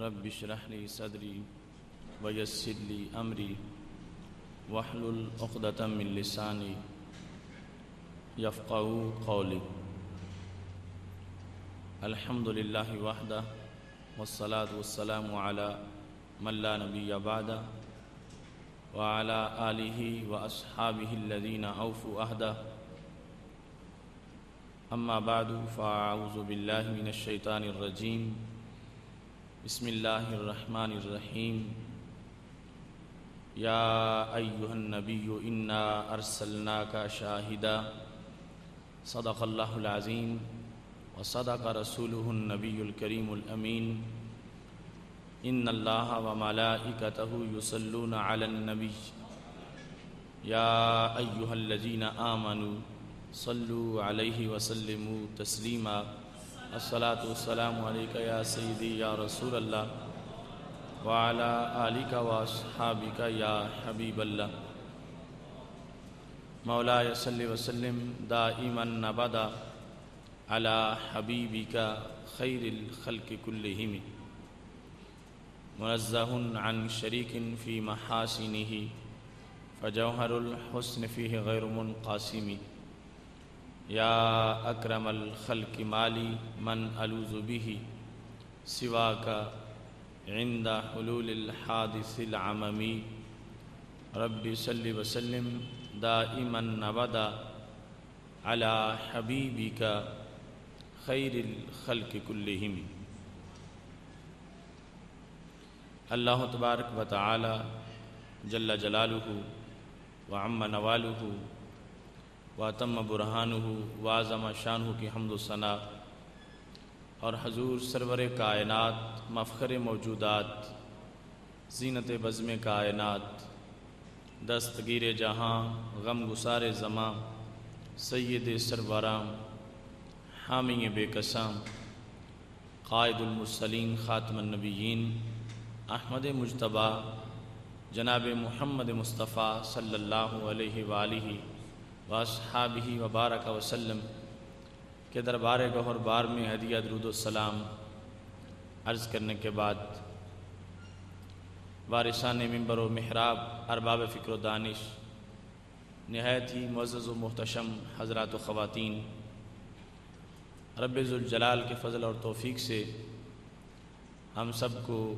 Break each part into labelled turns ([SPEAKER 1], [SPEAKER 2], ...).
[SPEAKER 1] رب اشرح لي صدري ويسر لي أمري واحلل عقدة من لساني يفقهوا قولي. الحمد لله وحده والصلاة والسلام على من لا نبي بعده وعلى آله وأصحابه الذين أوفوا عهده. أما بعد فأعوذ بالله من الشيطان الرجيم. بسم الله الرحمن الرحيم. يا أيها النبي إنا أرسلناك شاهدا. صدق الله العظيم وصدق رسوله النبي الكريم الأمين. إن الله وملائكته يصلون على النبي يا أيها الذين آمنوا صلوا عليه وسلموا تسليما. الصلاة والسلام عليك يا سيدي يا رسول الله وعلى آلك وأصحابك يا حبيب الله. مولاي صل وسلم دائما أبدا على حبيبك خير الخلق كلهم منزه عن شريك في محاسنه فجوهر الحسن فيه غير منقسم. يا أكرم الخلق مالي من ألوذ به سواك عند حلول الحادث العممي. رب صل وسلم دائما أبدا على حبيبك خير الخلق كلهم. اللہ تبارک و تعالی جل جلالہ وعم نوالہ واتم برہانہ وعظم شانہ کی حمد و ثنا اور حضور سرور کائنات مفخر موجودات زینت بزم کائنات دستگیر جہاں غم گسار زماں سید سرورام حامی بے قسام قائد المرسلین خاتم النبیین احمد مجتبیٰ جناب محمد مصطفیٰ صلی اللہ علیہ وآلہ واصحابہ وبارک وسلم کے دربار گوہر بار میں ہدیہ درود و سلام عرض کرنے کے بعد وارثان منبر و محراب ارباب فکر و دانش نہایت ہی معزز و محتشم حضرات و خواتین، رب ذوالجلال کے فضل اور توفیق سے ہم سب کو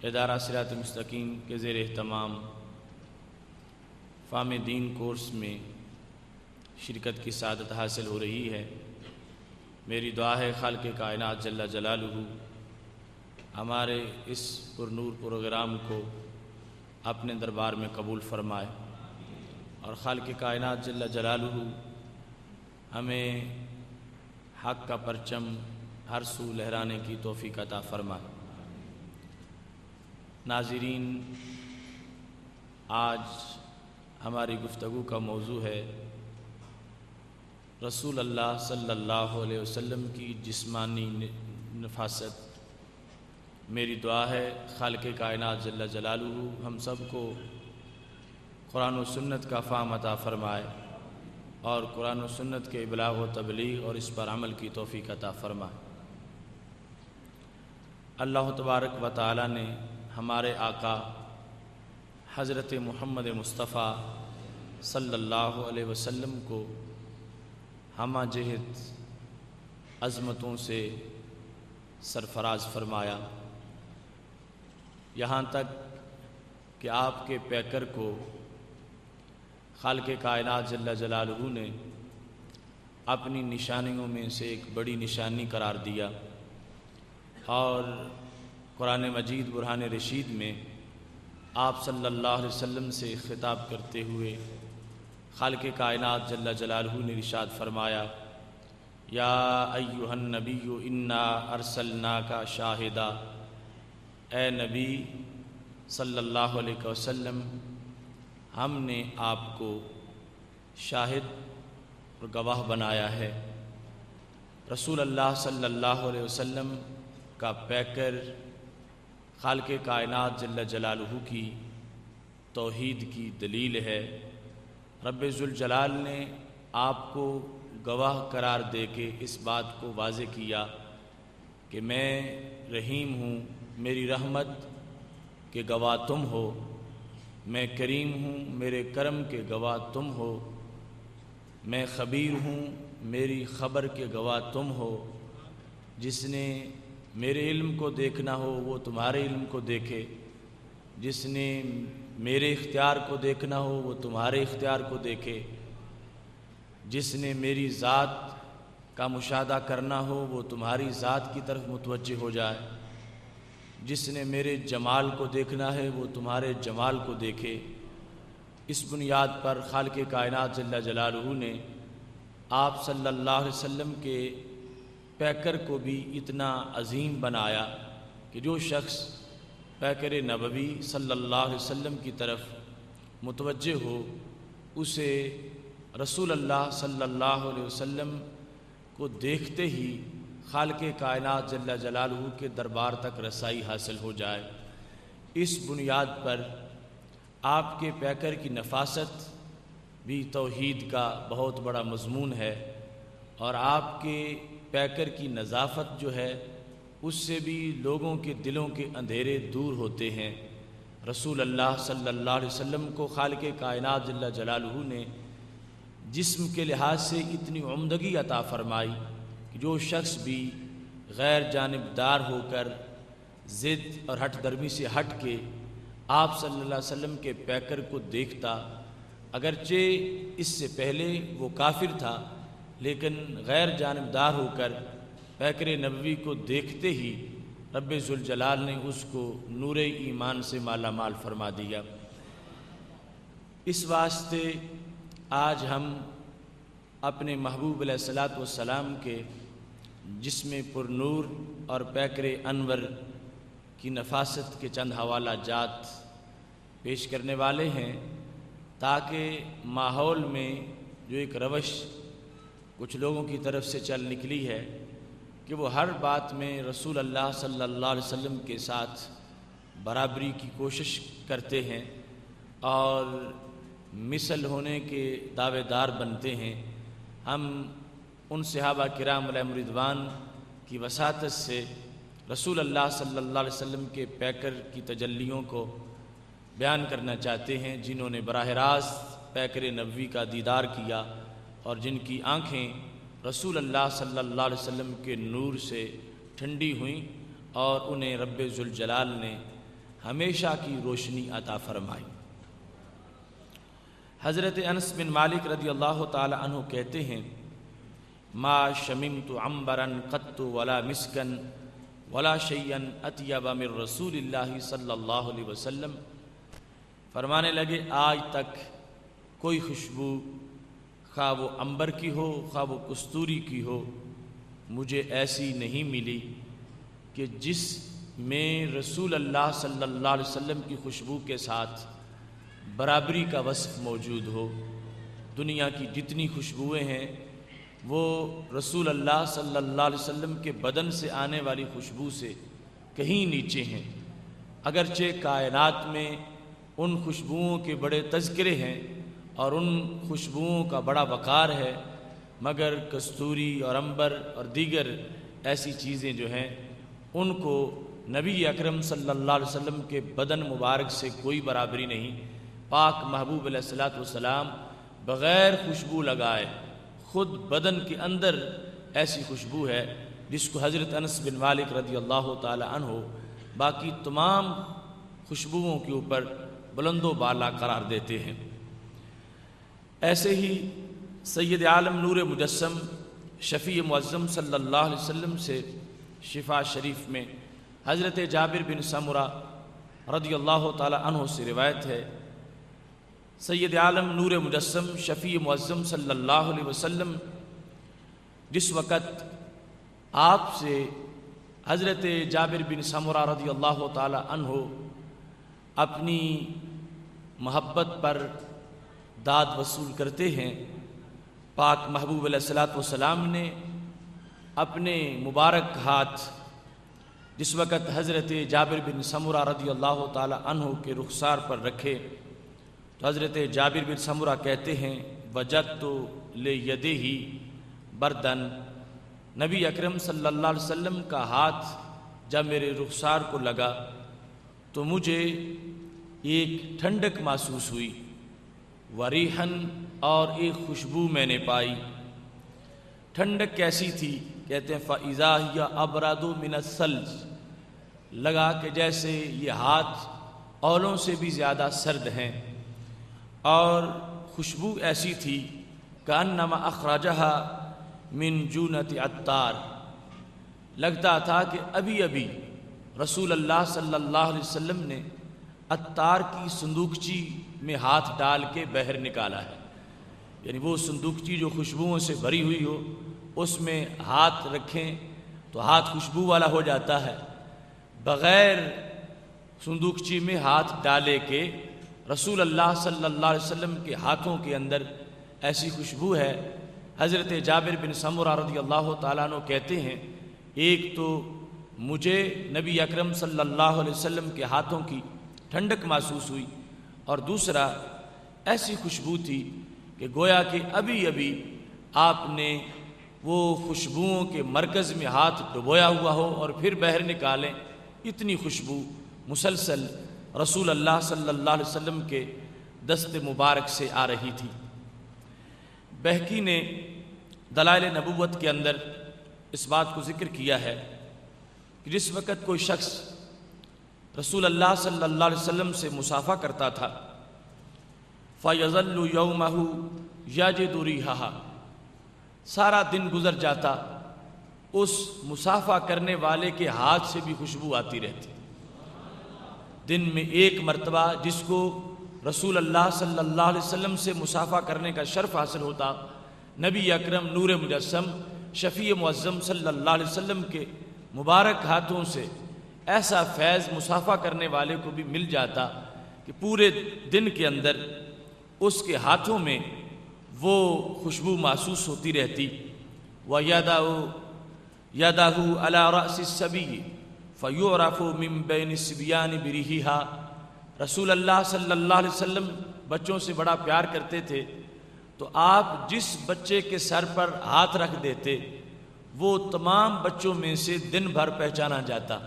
[SPEAKER 1] ادارہ صراط مستقیم کے زیر اہتمام فہم دین کورس میں شرکت کی سعادت حاصل ہو رہی ہے۔ میری دعا ہے خالق کائنات جل جلالہ ہمارے اس پرنور پروگرام کو اپنے دربار میں قبول فرمائے، اور خالق کائنات جل جلالہ ہمیں حق کا پرچم ہر سو لہرانے کی توفیق عطا فرمائے۔ ناظرین، آج ہماری گفتگو کا موضوع ہے رسول اللہ صلی اللہ علیہ وسلم کی جسمانی نفاست۔ میری دعا ہے خالق کائنات جل جلالہ ہم سب کو قرآن و سنت کا فہم عطا فرمائے، اور قرآن و سنت کے ابلاغ و تبلیغ اور اس پر عمل کی توفیق عطا فرمائے۔ اللہ تبارک و تعالی نے ہمارے آقا حضرت محمد مصطفیٰ صلی اللہ علیہ وسلم کو ہمہ جہت عظمتوں سے سرفراز فرمایا، یہاں تک کہ آپ کے پیکر کو خالق کائنات جل جلالہ نے اپنی نشانیوں میں سے ایک بڑی نشانی قرار دیا، اور قرآن مجید برہان رشید میں آپ صلی اللہ علیہ وسلم سے خطاب کرتے ہوئے خالق کائنات جل جلالہ نے ارشاد فرمایا، یا ایھا النبی انا ارسلناک شاہدا، اے نبی صلی اللہ علیہ وسلم ہم نے آپ کو شاہد اور گواہ بنایا ہے۔ رسول اللہ صلی اللہ علیہ وسلم کا پیکر خالق کائنات جل جلالہ کی توحید کی دلیل ہے۔ رب ذوالجلال نے آپ کو گواہ قرار دے کے اس بات کو واضح کیا کہ کہ میں رحیم ہوں، میری رحمت کے گواہ تم ہو، میں کریم ہوں، میرے کرم کے گواہ تم ہو، میں خبیر ہوں، میری خبر کے گواہ تم ہو، جس نے میرے علم کو دیکھنا ہو وہ تمہارے علم کو دیکھے، جس نے میرے اختیار کو دیکھنا ہو وہ تمہارے اختیار کو دیکھے، جس نے میری ذات کا مشاہدہ کرنا ہو وہ تمہاری ذات کی طرف متوجہ ہو جائے، جس نے میرے جمال کو دیکھنا ہے وہ تمہارے جمال کو دیکھے۔ اس بنیاد پر خالق کائنات جل جلالہ نے آپ صلی اللہ علیہ وسلم کے پیکر کو بھی اتنا عظیم بنایا کہ جو شخص پیکر نبوی صلی اللہ علیہ وسلم کی طرف متوجہ ہو اسے رسول اللہ صلی اللہ علیہ وسلم کو دیکھتے ہی خالق کائنات جل جلالہ کے دربار تک رسائی حاصل ہو جائے۔ اس بنیاد پر آپ کے پیکر کی نفاست بھی توحید کا بہت بڑا مضمون ہے، اور آپ کے پیکر کی نظافت جو ہے اس سے بھی لوگوں کے دلوں کے اندھیرے دور ہوتے ہیں۔ رسول اللہ صلی اللہ علیہ وسلم کو خالق کائنات جل جلالہ نے جسم کے لحاظ سے اتنی عمدگی عطا فرمائی کہ جو شخص بھی غیر جانبدار ہو کر ضد اور ہٹ درمی سے ہٹ کے آپ صلی اللہ علیہ وسلم کے پیکر کو دیکھتا، اگرچہ اس سے پہلے وہ کافر تھا لیکن غیر جانبدار ہو کر پیکر نبوی کو دیکھتے ہی رب ذوالجلال نے اس کو نور ایمان سے مالا مال فرما دیا۔ اس واسطے آج ہم اپنے محبوب علیہ الصلاۃ والسلام کے جسم پر نور اور پیکر انور کی نفاست کے چند حوالہ جات پیش کرنے والے ہیں، تاکہ ماحول میں جو ایک روش کچھ لوگوں کی طرف سے چل نکلی ہے کہ وہ ہر بات میں رسول اللہ صلی اللہ علیہ وسلم کے ساتھ برابری کی کوشش کرتے ہیں اور مثل ہونے کے دعوے دار بنتے ہیں۔ ہم ان صحابہ کرام علیہم رضوان کی وساطت سے رسول اللہ صلی اللہ علیہ وسلم کے پیکر کی تجلیوں کو بیان کرنا چاہتے ہیں، جنہوں نے براہ راست پیکر نبوی کا دیدار کیا اور جن کی آنکھیں رسول اللہ صلی اللہ علیہ وسلم کے نور سے ٹھنڈی ہوئیں اور انہیں رب ذوالجلال نے ہمیشہ کی روشنی عطا فرمائی۔ حضرت انس بن مالک رضی اللہ تعالی عنہ کہتے ہیں، ما شممت عنبرا قط ولا مسکا ولا شیئا اطیب من رسول اللہ صلی اللہ علیہ وسلم۔ فرمانے لگے آج تک کوئی خوشبو خواہ وہ عنبر کی ہو خواہ وہ کستوری کی ہو مجھے ایسی نہیں ملی کہ جس میں رسول اللہ صلی اللہ علیہ وسلم کی خوشبو کے ساتھ برابری کا وصف موجود ہو۔ دنیا کی جتنی خوشبوئیں ہیں وہ رسول اللہ صلی اللہ علیہ وسلم کے بدن سے آنے والی خوشبو سے کہیں نیچے ہیں، اگرچہ کائنات میں ان خوشبوؤں کے بڑے تذکرے ہیں اور ان خوشبوؤں کا بڑا وقار ہے، مگر کستوری اور عنبر اور دیگر ایسی چیزیں جو ہیں ان کو نبی اکرم صلی اللہ علیہ وسلم کے بدن مبارک سے کوئی برابری نہیں۔ پاک محبوب علیہ الصلاۃ والسلام بغیر خوشبو لگائے خود بدن کے اندر ایسی خوشبو ہے جس کو حضرت انس بن مالک رضی اللہ تعالی عنہ باقی تمام خوشبوؤں کے اوپر بلند و بالا قرار دیتے ہیں۔ ایسے ہی سید عالم نور مجسم شفیع معظم صلی اللہ علیہ وسلم سے شفا شریف میں حضرت جابر بن سمرہ رضی اللہ تعالی عنہ سے روایت ہے، سید عالم نور مجسم شفیع معظم صلی اللہ علیہ وسلم جس وقت آپ سے حضرت جابر بن سمرہ رضی اللہ تعالی عنہ اپنی محبت پر داد وصول کرتے ہیں، پاک محبوب علیہ الصلاۃ والسلام نے اپنے مبارک ہاتھ جس وقت حضرت جابر بن سمرہ رضی اللہ تعالی عنہ کے رخسار پر رکھے تو حضرت جابر بن سمرہ کہتے ہیں وجدت لیدہ بردن، نبی اکرم صلی اللہ علیہ وسلم کا ہاتھ جب میرے رخسار کو لگا تو مجھے ایک ٹھنڈک محسوس ہوئی، وریحن، اور ایک خوشبو میں نے پائی۔ ٹھنڈک کیسی تھی؟ کہتے ہیں فَإِذَا هِيَ أَبْرَدُ مِنَ الثَّلْجِ، لگا کہ جیسے یہ ہاتھ اولوں سے بھی زیادہ سرد ہیں، اور خوشبو ایسی تھی کأنما اخرجها من جونۃ عطار، لگتا تھا کہ ابھی ابھی رسول اللہ صلی اللہ علیہ وسلم نے عطار کی صندوقچی میں ہاتھ ڈال کے باہر نکالا ہے، یعنی وہ صندوقچی جو خوشبوؤں سے بھری ہوئی ہو اس میں ہاتھ رکھیں تو ہاتھ خوشبو والا ہو جاتا ہے، بغیر صندوقچی میں ہاتھ ڈالے کے رسول اللہ صلی اللہ علیہ وسلم کے ہاتھوں کے اندر ایسی خوشبو ہے۔ حضرت جابر بن سمرہ رضی اللہ تعالیٰ عنہ کہتے ہیں ایک تو مجھے نبی اکرم صلی اللہ علیہ وسلم کے ہاتھوں کی ٹھنڈک محسوس ہوئی، اور دوسرا ایسی خوشبو تھی کہ گویا کہ ابھی ابھی آپ نے وہ خوشبوؤں کے مرکز میں ہاتھ ڈبویا ہوا ہو اور پھر باہر نکالیں، اتنی خوشبو مسلسل رسول اللہ صلی اللہ علیہ وسلم کے دست مبارک سے آ رہی تھی۔ بہقی نے دلائل نبوت کے اندر اس بات کو ذکر کیا ہے کہ جس وقت کوئی شخص رسول اللہ صلی اللہ علیہ وسلم سے مصافحہ کرتا تھا فَيَظَلُّ يَوْمَهُ يَجِدُ رِيحَهَا، سارا دن گزر جاتا اس مصافحہ کرنے والے کے ہاتھ سے بھی خوشبو آتی رہتی۔ دن میں ایک مرتبہ جس کو رسول اللہ صلی اللہ علیہ وسلم سے مصافحہ کرنے کا شرف حاصل ہوتا، نبی اکرم نور مجسم شفیع معظم صلی اللہ علیہ وسلم کے مبارک ہاتھوں سے ایسا فیض مصافحہ کرنے والے کو بھی مل جاتا کہ پورے دن کے اندر اس کے ہاتھوں میں وہ خوشبو محسوس ہوتی رہتی۔ وَيَدَهُ عَلَى رَأْسِ الصَّبِيِّ فَيُعْرَفُ مِن بَيْنِ الصِّبْيَانِ بِرِيحِهَا، رسول اللہ صلی اللہ علیہ وسلم بچوں سے بڑا پیار کرتے تھے، تو آپ جس بچے کے سر پر ہاتھ رکھ دیتے وہ تمام بچوں میں سے دن بھر پہچانا جاتا۔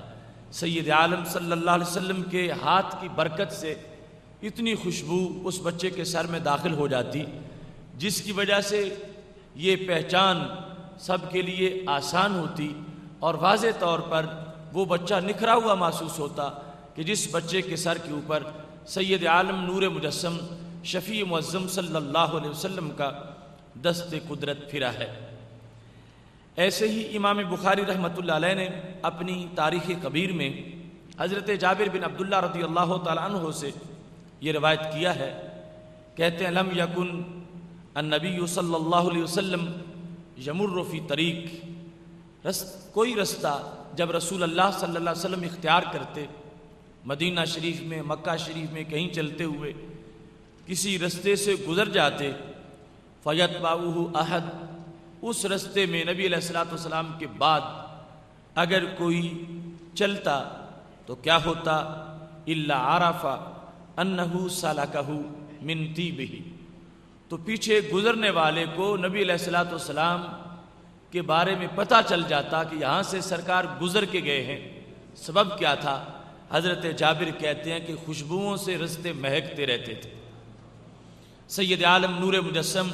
[SPEAKER 1] سید عالم صلی اللہ علیہ وسلم کے ہاتھ کی برکت سے اتنی خوشبو اس بچے کے سر میں داخل ہو جاتی جس کی وجہ سے یہ پہچان سب کے لیے آسان ہوتی، اور واضح طور پر وہ بچہ نکھرا ہوا محسوس ہوتا کہ جس بچے کے سر کے اوپر سید عالم نور مجسم شفیع معظم صلی اللہ علیہ وسلم کا دست قدرت پھرا ہے۔ ایسے ہی امام بخاری رحمۃ اللہ علیہ نے اپنی تاریخ کبیر میں حضرت جابر بن عبداللہ رضی اللہ تعالیٰ عنہ سے یہ روایت کیا ہے، کہتے ہیں لم یکن النبی صلی اللہ علیہ وسلم یمر فی طریق، کوئی رستہ جب رسول اللہ صلی اللہ علیہ وسلم اختیار کرتے، مدینہ شریف میں، مکہ شریف میں کہیں چلتے ہوئے کسی رستے سے گزر جاتے، فَيَتْبَعُهُ أَحَدٌ، اس رستے میں نبی علیہ الصلوۃ والسلام کے بعد اگر کوئی چلتا تو کیا ہوتا، إِلَّا عَرَفَ أَنَّهُ سَلَكَهُ مِن طِيبِهِ، تو پیچھے گزرنے والے کو نبی علیہ الصلوۃ والسلام کے بارے میں پتہ چل جاتا کہ یہاں سے سرکار گزر کے گئے ہیں۔ سبب کیا تھا؟ حضرت جابر کہتے ہیں کہ خوشبوؤں سے رستے مہکتے رہتے تھے۔ سید عالم نور مجسم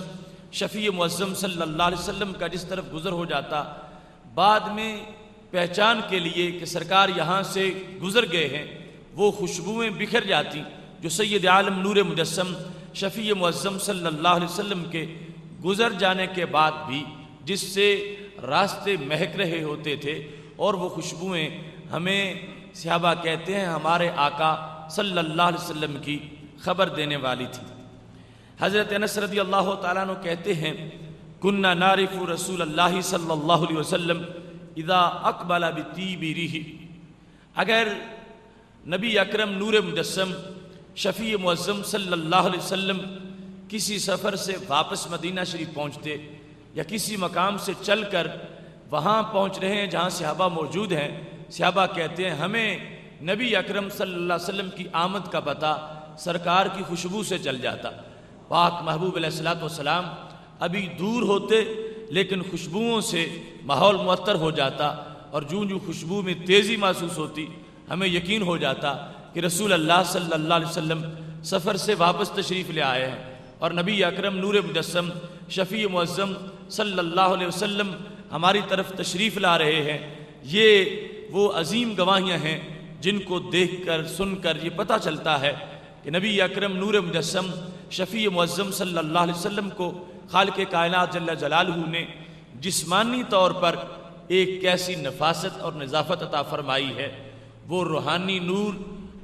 [SPEAKER 1] شفیع معظم صلی اللہ علیہ وسلم کا جس طرف گزر ہو جاتا، بعد میں پہچان کے لیے کہ سرکار یہاں سے گزر گئے ہیں، وہ خوشبوئیں بکھر جاتی جو سید عالم نور مجسم شفیع معظم صلی اللہ علیہ وسلم کے گزر جانے کے بعد بھی جس سے راستے مہک رہے ہوتے تھے، اور وہ خوشبوئیں ہمیں صحابہ کہتے ہیں ہمارے آقا صلی اللہ علیہ وسلم کی خبر دینے والی تھی۔ حضرت انس رضی اللہ تعالیٰ عنہ کہتے ہیں کننا نعرف رسول اللہ صلی اللہ علیہ وسلم اذا اقبل بطیب ریح، اگر نبی اکرم نور مجسم شفیع معظم صلی اللہ علیہ وسلم کسی سفر سے واپس مدینہ شریف پہنچتے یا کسی مقام سے چل کر وہاں پہنچ رہے ہیں جہاں صحابہ موجود ہیں، صحابہ کہتے ہیں ہمیں نبی اکرم صلی اللہ علیہ وسلم کی آمد کا پتہ سرکار کی خوشبو سے چل جاتا۔ پاک محبوب علیہ الصلوۃ والسلام ابھی دور ہوتے لیکن خوشبوؤں سے ماحول معطر ہو جاتا، اور جوں جوں خوشبو میں تیزی محسوس ہوتی ہمیں یقین ہو جاتا کہ رسول اللہ صلی اللہ علیہ وسلم سفر سے واپس تشریف لے آئے ہیں، اور نبی اکرم نور مجسم شفیع معظم صلی اللہ علیہ وسلم ہماری طرف تشریف لا رہے ہیں۔ یہ وہ عظیم گواہیاں ہیں جن کو دیکھ کر سن کر یہ پتہ چلتا ہے کہ نبی اکرم نور مجسم شفیع معظم صلی اللہ علیہ وسلم کو خالق کائنات جل جلالہ نے جسمانی طور پر ایک کیسی نفاست اور نظافت عطا فرمائی ہے۔ وہ روحانی نور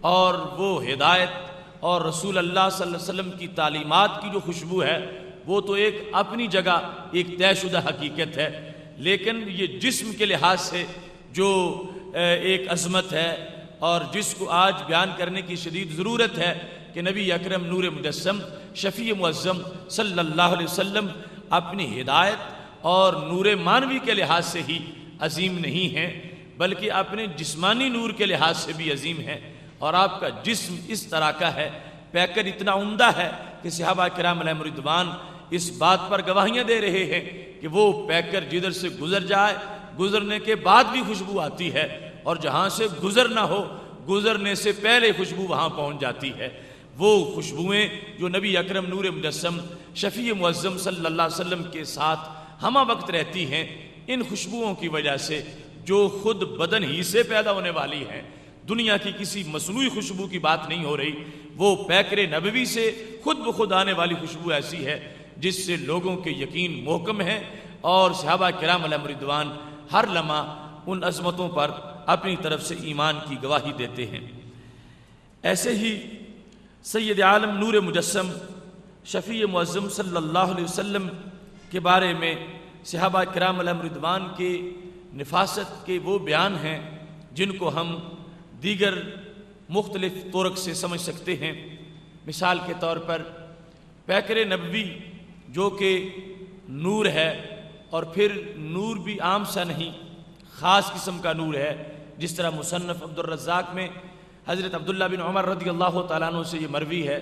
[SPEAKER 1] اور وہ ہدایت اور رسول اللہ صلی اللہ علیہ وسلم کی تعلیمات کی جو خوشبو ہے وہ تو ایک اپنی جگہ ایک طے شدہ حقیقت ہے، لیکن یہ جسم کے لحاظ سے جو ایک عظمت ہے اور جس کو آج بیان کرنے کی شدید ضرورت ہے کہ نبی اکرم نور مجسم شفیع معظم صلی اللہ علیہ وسلم اپنی ہدایت اور نور معنوی کے لحاظ سے ہی عظیم نہیں ہیں بلکہ اپنے جسمانی نور کے لحاظ سے بھی عظیم ہیں، اور آپ کا جسم اس طرح کا ہے، پیکر اتنا عمدہ ہے کہ صحابہ کرام علیہم رضوان اس بات پر گواہیاں دے رہے ہیں کہ وہ پیکر جدھر سے گزر جائے گزرنے کے بعد بھی خوشبو آتی ہے، اور جہاں سے گزر نہ ہو گزرنے سے پہلے خوشبو وہاں پہنچ جاتی ہے۔ وہ خوشبوئیں جو نبی اکرم نور مجسم شفیع معظم صلی اللہ علیہ وسلم کے ساتھ ہمہ وقت رہتی ہیں، ان خوشبوؤں کی وجہ سے جو خود بدن ہی سے پیدا ہونے والی ہیں، دنیا کی کسی مصنوعی خوشبو کی بات نہیں ہو رہی، وہ پیکر نبوی سے خود بخود آنے والی خوشبو ایسی ہے جس سے لوگوں کے یقین محکم ہے، اور صحابہ کرام علیہم رضوان ہر لمحہ ان عظمتوں پر اپنی طرف سے ایمان کی گواہی دیتے ہیں۔ ایسے ہی سید عالم نور مجسم شفیع معظم صلی اللہ علیہ وسلم کے بارے میں صحابہ کرام علیہم رضوان کے نفاست کے وہ بیان ہیں جن کو ہم دیگر مختلف طرق سے سمجھ سکتے ہیں۔ مثال کے طور پر پیکر نبوی جو کہ نور ہے، اور پھر نور بھی عام سا نہیں، خاص قسم کا نور ہے، جس طرح مصنف عبد الرزاق میں حضرت عبداللہ بن عمر رضی اللہ تعالیٰ عنہ سے یہ مروی ہے،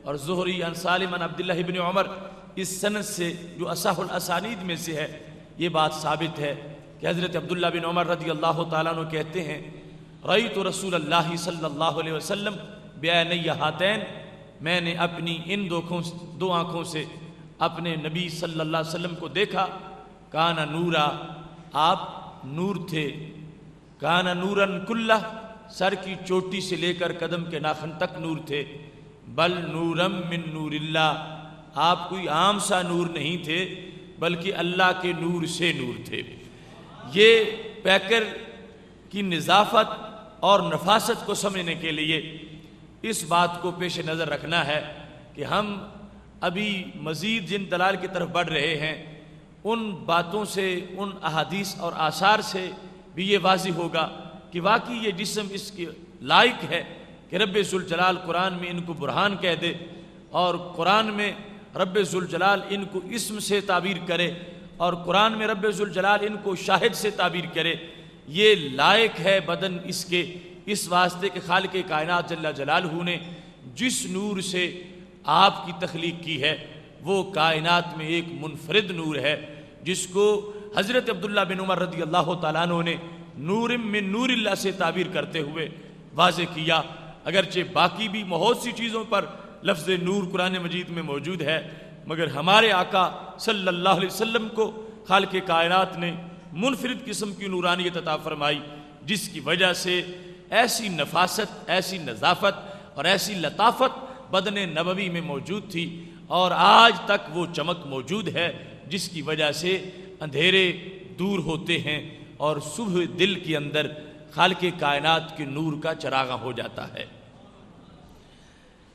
[SPEAKER 1] اور زہری عن سالم عن عبداللہ بن عمر اس سند سے جو اصح الاسانید میں سے ہے یہ بات ثابت ہے کہ حضرت عبداللہ بن عمر رضی اللہ تعالیٰ عنہ کہتے ہیں رأیت رسول اللہ صلی اللہ علیہ وسلم بعینی ہاتین، میں نے اپنی ان دو آنکھوں سے اپنے نبی صلی اللہ علیہ وسلم کو دیکھا، کان نورا، آپ نور تھے، کان نورن کلہ، سر کی چوٹی سے لے کر قدم کے ناخن تک نور تھے، بل نورم من نور اللہ، آپ کوئی عام سا نور نہیں تھے بلکہ اللہ کے نور سے نور تھے۔ یہ پیکر کی نظافت اور نفاست کو سمجھنے کے لیے اس بات کو پیش نظر رکھنا ہے کہ ہم ابھی مزید جن دلائل کی طرف بڑھ رہے ہیں ان باتوں سے، ان احادیث اور آثار سے بھی یہ واضح ہوگا کہ واقعی یہ جسم اس کے لائق ہے کہ رب ذوالجلال قرآن میں ان کو برہان کہہ دے، اور قرآن میں رب ذوالجلال ان کو اسم سے تعبیر کرے، اور قرآن میں رب ذوالجلال ان کو شاہد سے تعبیر کرے۔ یہ لائق ہے بدن اس کے، اس واسطے کہ خالق کائنات جل جلالہ نے جس نور سے آپ کی تخلیق کی ہے وہ کائنات میں ایک منفرد نور ہے، جس کو حضرت عبداللہ بن عمر رضی اللہ تعالیٰ عنہ نے نور من نور اللہ سے تعبیر کرتے ہوئے واضح کیا۔ اگرچہ باقی بھی بہت سی چیزوں پر لفظ نور قرآن مجید میں موجود ہے، مگر ہمارے آقا صلی اللہ علیہ وسلم کو خالق کائنات نے منفرد قسم کی نورانیت عطا فرمائی، جس کی وجہ سے ایسی نفاست، ایسی نظافت اور ایسی لطافت بدن نبوی میں موجود تھی، اور آج تک وہ چمک موجود ہے جس کی وجہ سے اندھیرے دور ہوتے ہیں اور صبح دل کے اندر خالق کائنات کے نور کا چراغاں ہو جاتا ہے۔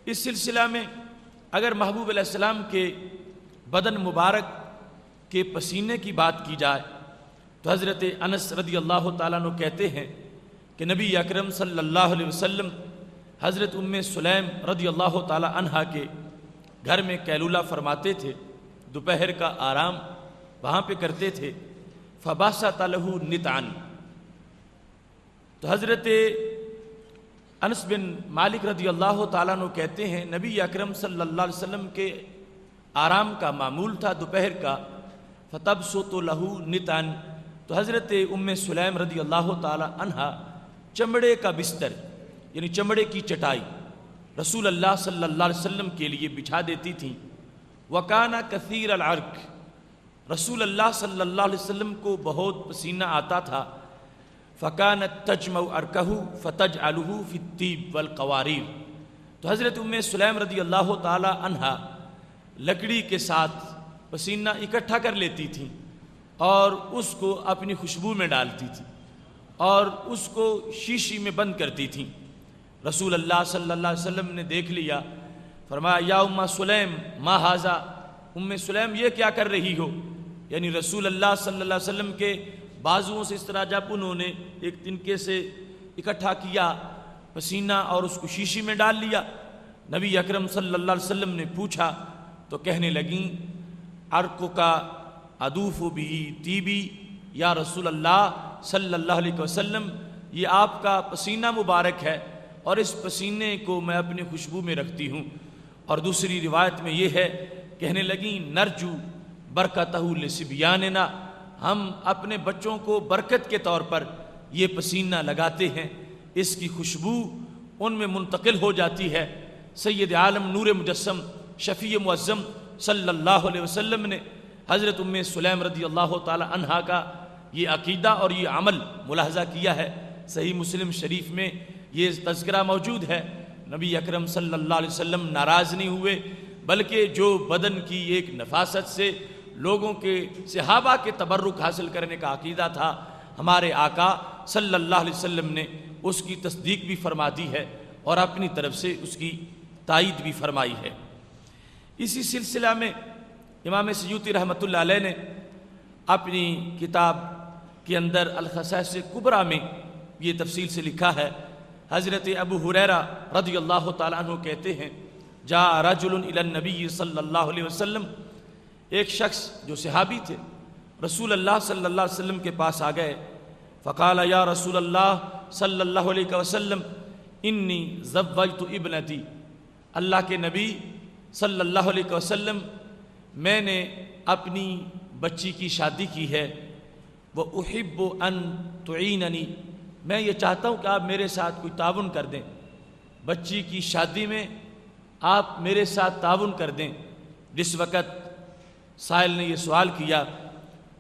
[SPEAKER 1] اس سلسلہ میں اگر محبوب علیہ السلام کے بدن مبارک کے پسینے کی بات کی جائے تو حضرت انس رضی اللہ تعالیٰ عنہ کہتے ہیں کہ نبی اکرم صلی اللہ علیہ وسلم حضرت ام سلیم رضی اللہ تعالیٰ عنہا کے گھر میں قیلولہ فرماتے تھے، دوپہر کا آرام وہاں پہ کرتے تھے، فباسط لہ نتعن، تو حضرت انس بن مالک رضی اللہ تعالیٰ عنہ کہتے ہیں نبی اکرم صلی اللہ علیہ وسلم کے آرام کا معمول تھا دوپہر کا، فتبسط لہو نتن، تو حضرت ام سلیم رضی اللہ تعالی عنہا چمڑے کا بستر یعنی چمڑے کی چٹائی رسول اللہ صلی اللہ علیہ وسلم کے لیے بچھا دیتی تھیں۔ وکانہ کثیر العرق، رسول اللہ صلی اللہ علیہ وسلم کو بہت پسینہ آتا تھا۔ فکانت تجمع عرقہ فتجعلہ فی الطیب والقواریر، تو حضرت ام سلیم رضی اللہ تعالی عنہا لکڑی کے ساتھ پسینہ اکٹھا کر لیتی تھیں اور اس کو اپنی خوشبو میں ڈالتی تھی اور اس کو شیشی میں بند کرتی تھیں۔ رسول اللہ صلی اللہ علیہ وسلم نے دیکھ لیا، فرمایا یا ام سلیم ما ھذا، ام سلیم یہ کیا کر رہی ہو؟ یعنی رسول اللہ صلی اللہ علیہ وسلم کے بازوؤں سے اس طرح جب انہوں نے ایک تنکے سے اکٹھا کیا پسینہ اور اس کو شیشی میں ڈال لیا، نبی اکرم صلی اللہ علیہ وسلم نے پوچھا تو کہنے لگیں عرق کا ادوف بھی طیبی، یا رسول اللہ صلی اللہ علیہ وسلم یہ آپ کا پسینہ مبارک ہے اور اس پسینے کو میں اپنی خوشبو میں رکھتی ہوں۔ اور دوسری روایت میں یہ ہے، کہنے لگیں نرجو برکتہ لصبیاننا، ہم اپنے بچوں کو برکت کے طور پر یہ پسینہ لگاتے ہیں، اس کی خوشبو ان میں منتقل ہو جاتی ہے۔ سید عالم نور مجسم شفیع معظم صلی اللہ علیہ وسلم نے حضرت ام سلیم رضی اللہ تعالی عنہا کا یہ عقیدہ اور یہ عمل ملاحظہ کیا ہے۔ صحیح مسلم شریف میں یہ تذکرہ موجود ہے، نبی اکرم صلی اللہ علیہ وسلم ناراض نہیں ہوئے، بلکہ جو بدن کی ایک نفاست سے لوگوں کے صحابہ کے تبرک حاصل کرنے کا عقیدہ تھا، ہمارے آقا صلی اللہ علیہ وسلم نے اس کی تصدیق بھی فرما دی ہے اور اپنی طرف سے اس کی تائید بھی فرمائی ہے۔ اسی سلسلہ میں امام سیوطی رحمۃ اللہ علیہ نے اپنی کتاب کے اندر الخصائص کبریٰ میں یہ تفصیل سے لکھا ہے۔ حضرت ابو ہریرہ رضی اللہ تعالیٰ عنہ کہتے ہیں جاء رجل الی النبی صلی اللہ علیہ وسلم، ایک شخص جو صحابی تھے رسول اللہ صلی اللہ علیہ وسلم کے پاس آ گئے، فقال یا رسول اللہ صلی اللہ علیہ وسلم انی زوجت ابنتی، اللہ کے نبی صلی اللہ علیہ وسلم میں نے اپنی بچی کی شادی کی ہے، وَأُحِبُّ أَن تُعِینَنِی، میں یہ چاہتا ہوں کہ آپ میرے ساتھ کوئی تعاون کر دیں، بچی کی شادی میں آپ میرے ساتھ تعاون کر دیں۔ جس وقت سائل نے یہ سوال کیا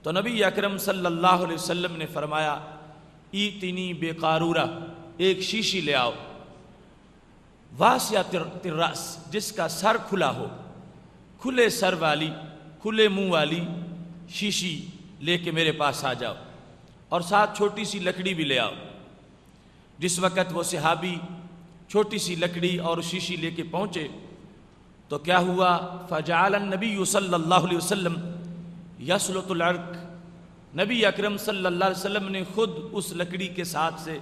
[SPEAKER 1] تو نبی اکرم صلی اللہ علیہ وسلم نے فرمایا ایتنی بقارورہ، ایک شیشی لے آؤ، واسعۃ الرأس، جس کا سر کھلا ہو، کھلے سر والی کھلے منہ والی شیشی لے کے میرے پاس آ جاؤ، اور ساتھ چھوٹی سی لکڑی بھی لے آؤ۔ جس وقت وہ صحابی چھوٹی سی لکڑی اور شیشی لے کے پہنچے تو کیا ہوا، فجعل النبی صلی اللہ علیہ وسلم یسلط العرق، نبی اکرم صلی اللہ علیہ وسلم نے خود اس لکڑی کے ساتھ سے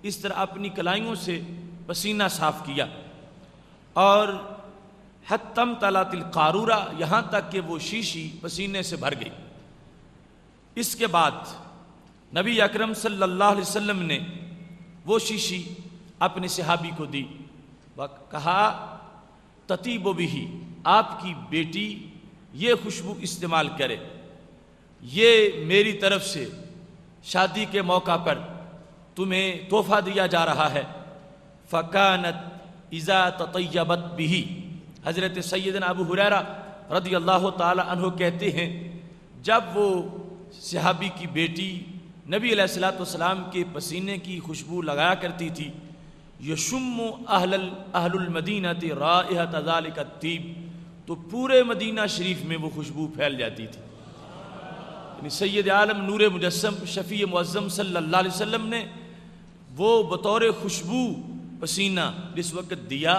[SPEAKER 1] اس طرح اپنی کلائیوں سے پسینہ صاف کیا، اور حتم طلعت القارورہ، یہاں تک کہ وہ شیشی پسینے سے بھر گئی۔ اس کے بعد نبی اکرم صلی اللہ علیہ وسلم نے وہ شیشی اپنے صحابی کو دی، کہا تطیب بہ، آپ کی بیٹی یہ خوشبو استعمال کرے، یہ میری طرف سے شادی کے موقع پر تمہیں تحفہ دیا جا رہا ہے۔ فکانت اذا تطیبت بہ، حضرت سیدنا ابو ہریرہ رضی اللہ تعالی عنہ کہتے ہیں جب وہ صحابی کی بیٹی نبی علیہ الصلوۃ والسلام کے پسینے کی خوشبو لگایا کرتی تھی، یشم اہل المدینہ رائحۃ ذلک الطیب، تو پورے مدینہ شریف میں وہ خوشبو پھیل جاتی تھی۔ یعنی سید عالم نور مجسم شفیع معظم صلی اللہ علیہ وسلم نے وہ بطور خوشبو پسینہ جس وقت دیا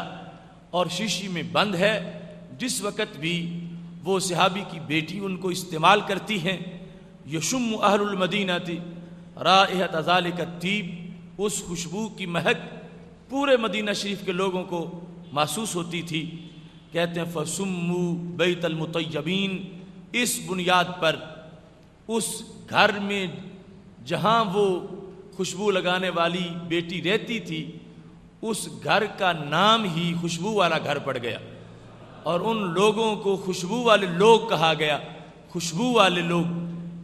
[SPEAKER 1] اور شیشی میں بند ہے، جس وقت بھی وہ صحابی کی بیٹی ان کو استعمال کرتی ہیں، یشم اہل المدینہ رائحۃ ذلک الطیب، اس خوشبو کی مہک پورے مدینہ شریف کے لوگوں کو محسوس ہوتی تھی۔ کہتے ہیں فسموا بیت المطیبین، اس بنیاد پر اس گھر میں جہاں وہ خوشبو لگانے والی بیٹی رہتی تھی اس گھر کا نام ہی خوشبو والا گھر پڑ گیا، اور ان لوگوں کو خوشبو والے لوگ کہا گیا۔ خوشبو والے لوگ،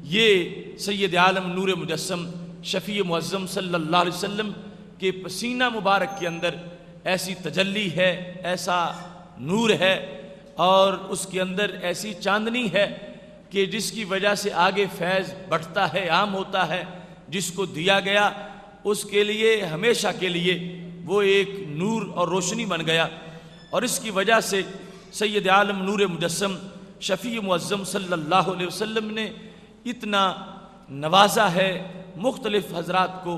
[SPEAKER 1] یہ سید عالم نور مجسم شفیع معظم صلی اللہ علیہ وسلم کے پسینہ مبارک کے اندر ایسی تجلی ہے، ایسا نور ہے، اور اس کے اندر ایسی چاندنی ہے کہ جس کی وجہ سے آگے فیض بڑھتا ہے، عام ہوتا ہے۔ جس کو دیا گیا اس کے لیے ہمیشہ کے لیے وہ ایک نور اور روشنی بن گیا، اور اس کی وجہ سے سید عالم نور مجسم شفیع معظم صلی اللہ علیہ وسلم نے اتنا نوازا ہے مختلف حضرات کو،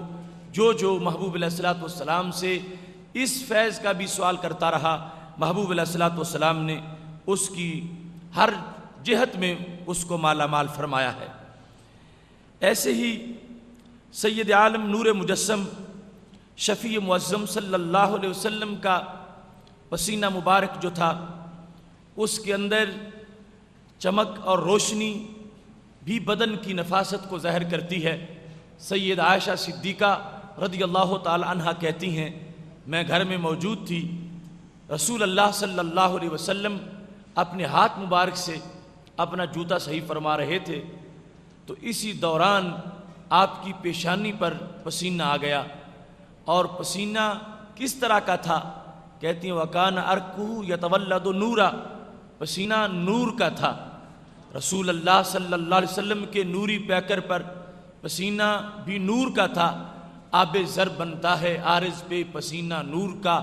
[SPEAKER 1] جو محبوب علیہ الصلوۃ والسلام سے اس فیض کا بھی سوال کرتا رہا، محبوب علیہ الصلوۃ والسلام نے اس کی ہر جہت میں اس کو مالا مال فرمایا ہے۔ ایسے ہی سید عالم نور مجسم شفیع معظم صلی اللہ علیہ وسلم کا پسینہ مبارک جو تھا، اس کے اندر چمک اور روشنی بھی بدن کی نفاست کو ظاہر کرتی ہے۔ سید عائشہ صدیقہ رضی اللہ تعالی عنہ کہتی ہیں، میں گھر میں موجود تھی، رسول اللہ صلی اللہ علیہ وسلم اپنے ہاتھ مبارک سے اپنا جوتا صحیح فرما رہے تھے، تو اسی دوران آپ کی پیشانی پر پسینہ آ گیا، اور پسینہ کس طرح کا تھا؟ کہتی ہیں وَكَانَ عَرْقُهُ يَتَوَلَّدُ نُورًا، پسینہ نور کا تھا۔ رسول اللہ صلی اللہ علیہ وسلم کے نوری پیکر پر پسینہ بھی نور کا تھا۔ آب زر بنتا ہے عارض پہ پسینہ نور کا،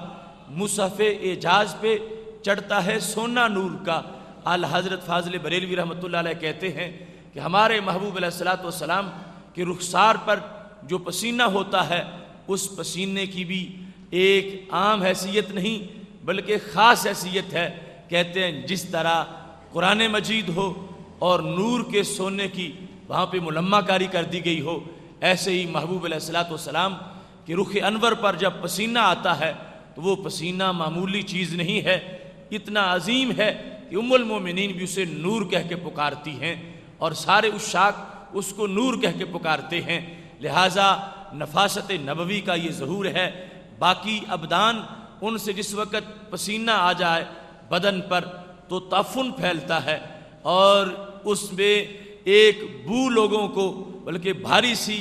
[SPEAKER 1] مصحف اعجاز پہ چڑھتا ہے سونا نور کا۔ اعلی حضرت فاضل بریلوی رحمۃ اللہ علیہ کہتے ہیں کہ ہمارے محبوب علیہ الصلوۃ والسلام کہ رخسار پر جو پسینہ ہوتا ہے، اس پسینے کی بھی ایک عام حیثیت نہیں بلکہ خاص حیثیت ہے۔ کہتے ہیں جس طرح قرآن مجید ہو اور نور کے سونے کی وہاں پہ ملمہ کاری کر دی گئی ہو، ایسے ہی محبوب علیہ الصلوۃ والسلام کہ رخ انور پر جب پسینہ آتا ہے تو وہ پسینہ معمولی چیز نہیں ہے، اتنا عظیم ہے کہ ام المومنین بھی اسے نور کہہ کے پکارتی ہیں، اور سارے عشاق اس کو نور کہہ کے پکارتے ہیں۔ لہٰذا نفاست نبوی کا یہ ظہور ہے۔ باقی ابدان، ان سے جس وقت پسینہ آ جائے بدن پر تو تعفن پھیلتا ہے، اور اس میں ایک بو لوگوں کو بلکہ بھاری سی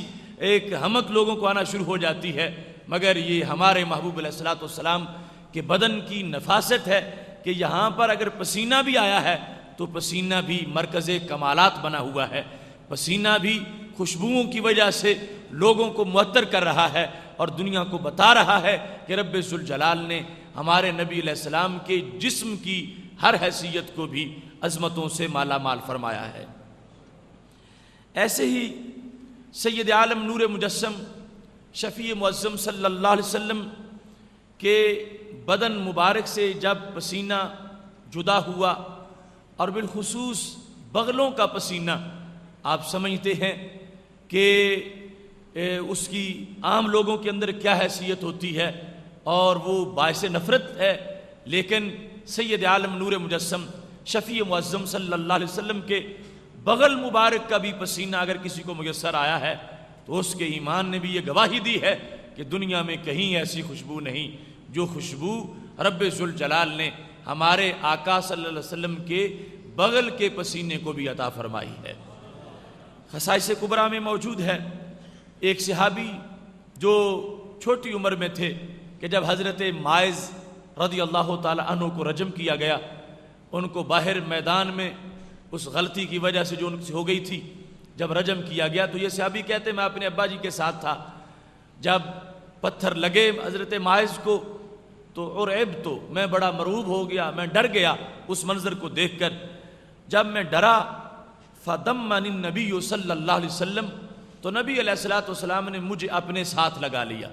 [SPEAKER 1] ایک ہمک لوگوں کو آنا شروع ہو جاتی ہے، مگر یہ ہمارے محبوب علیہ الصلوۃ والسلام کے بدن کی نفاست ہے کہ یہاں پر اگر پسینہ بھی آیا ہے تو پسینہ بھی مرکز کمالات بنا ہوا ہے، پسینہ بھی خوشبوؤں کی وجہ سے لوگوں کو معطر کر رہا ہے اور دنیا کو بتا رہا ہے کہ رب ذوالجلال نے ہمارے نبی علیہ السلام کے جسم کی ہر حیثیت کو بھی عظمتوں سے مالا مال فرمایا ہے۔ ایسے ہی سید عالم نور مجسم شفیع معظم صلی اللہ علیہ وسلم کے بدن مبارک سے جب پسینہ جدا ہوا، اور بالخصوص بغلوں کا پسینہ، آپ سمجھتے ہیں کہ اس کی عام لوگوں کے اندر کیا حیثیت ہوتی ہے اور وہ باعث نفرت ہے، لیکن سید عالم نور مجسم شفیع معظم صلی اللہ علیہ وسلم کے بغل مبارک کا بھی پسینہ اگر کسی کو میسر آیا ہے تو اس کے ایمان نے بھی یہ گواہی دی ہے کہ دنیا میں کہیں ایسی خوشبو نہیں جو خوشبو رب ذوالجلال نے ہمارے آقا صلی اللہ علیہ وسلم کے بغل کے پسینے کو بھی عطا فرمائی ہے۔ خصائص کبریٰ میں موجود ہے ایک صحابی جو چھوٹی عمر میں تھے کہ جب حضرت ماعز رضی اللہ تعالی عنہ کو رجم کیا گیا، ان کو باہر میدان میں اس غلطی کی وجہ سے جو ان سے ہو گئی تھی جب رجم کیا گیا، تو یہ صحابی کہتے میں اپنے ابا جی کے ساتھ تھا، جب پتھر لگے حضرت ماعز کو تو تو میں بڑا مرعوب ہو گیا، میں ڈر گیا اس منظر کو دیکھ کر۔ جب میں ڈرا فَدَمَّنِ النَّبِيُّ صلی اللہ علیہ وسلم، تو نبی علیہ الصلوۃ والسلام نے مجھے اپنے ساتھ لگا لیا۔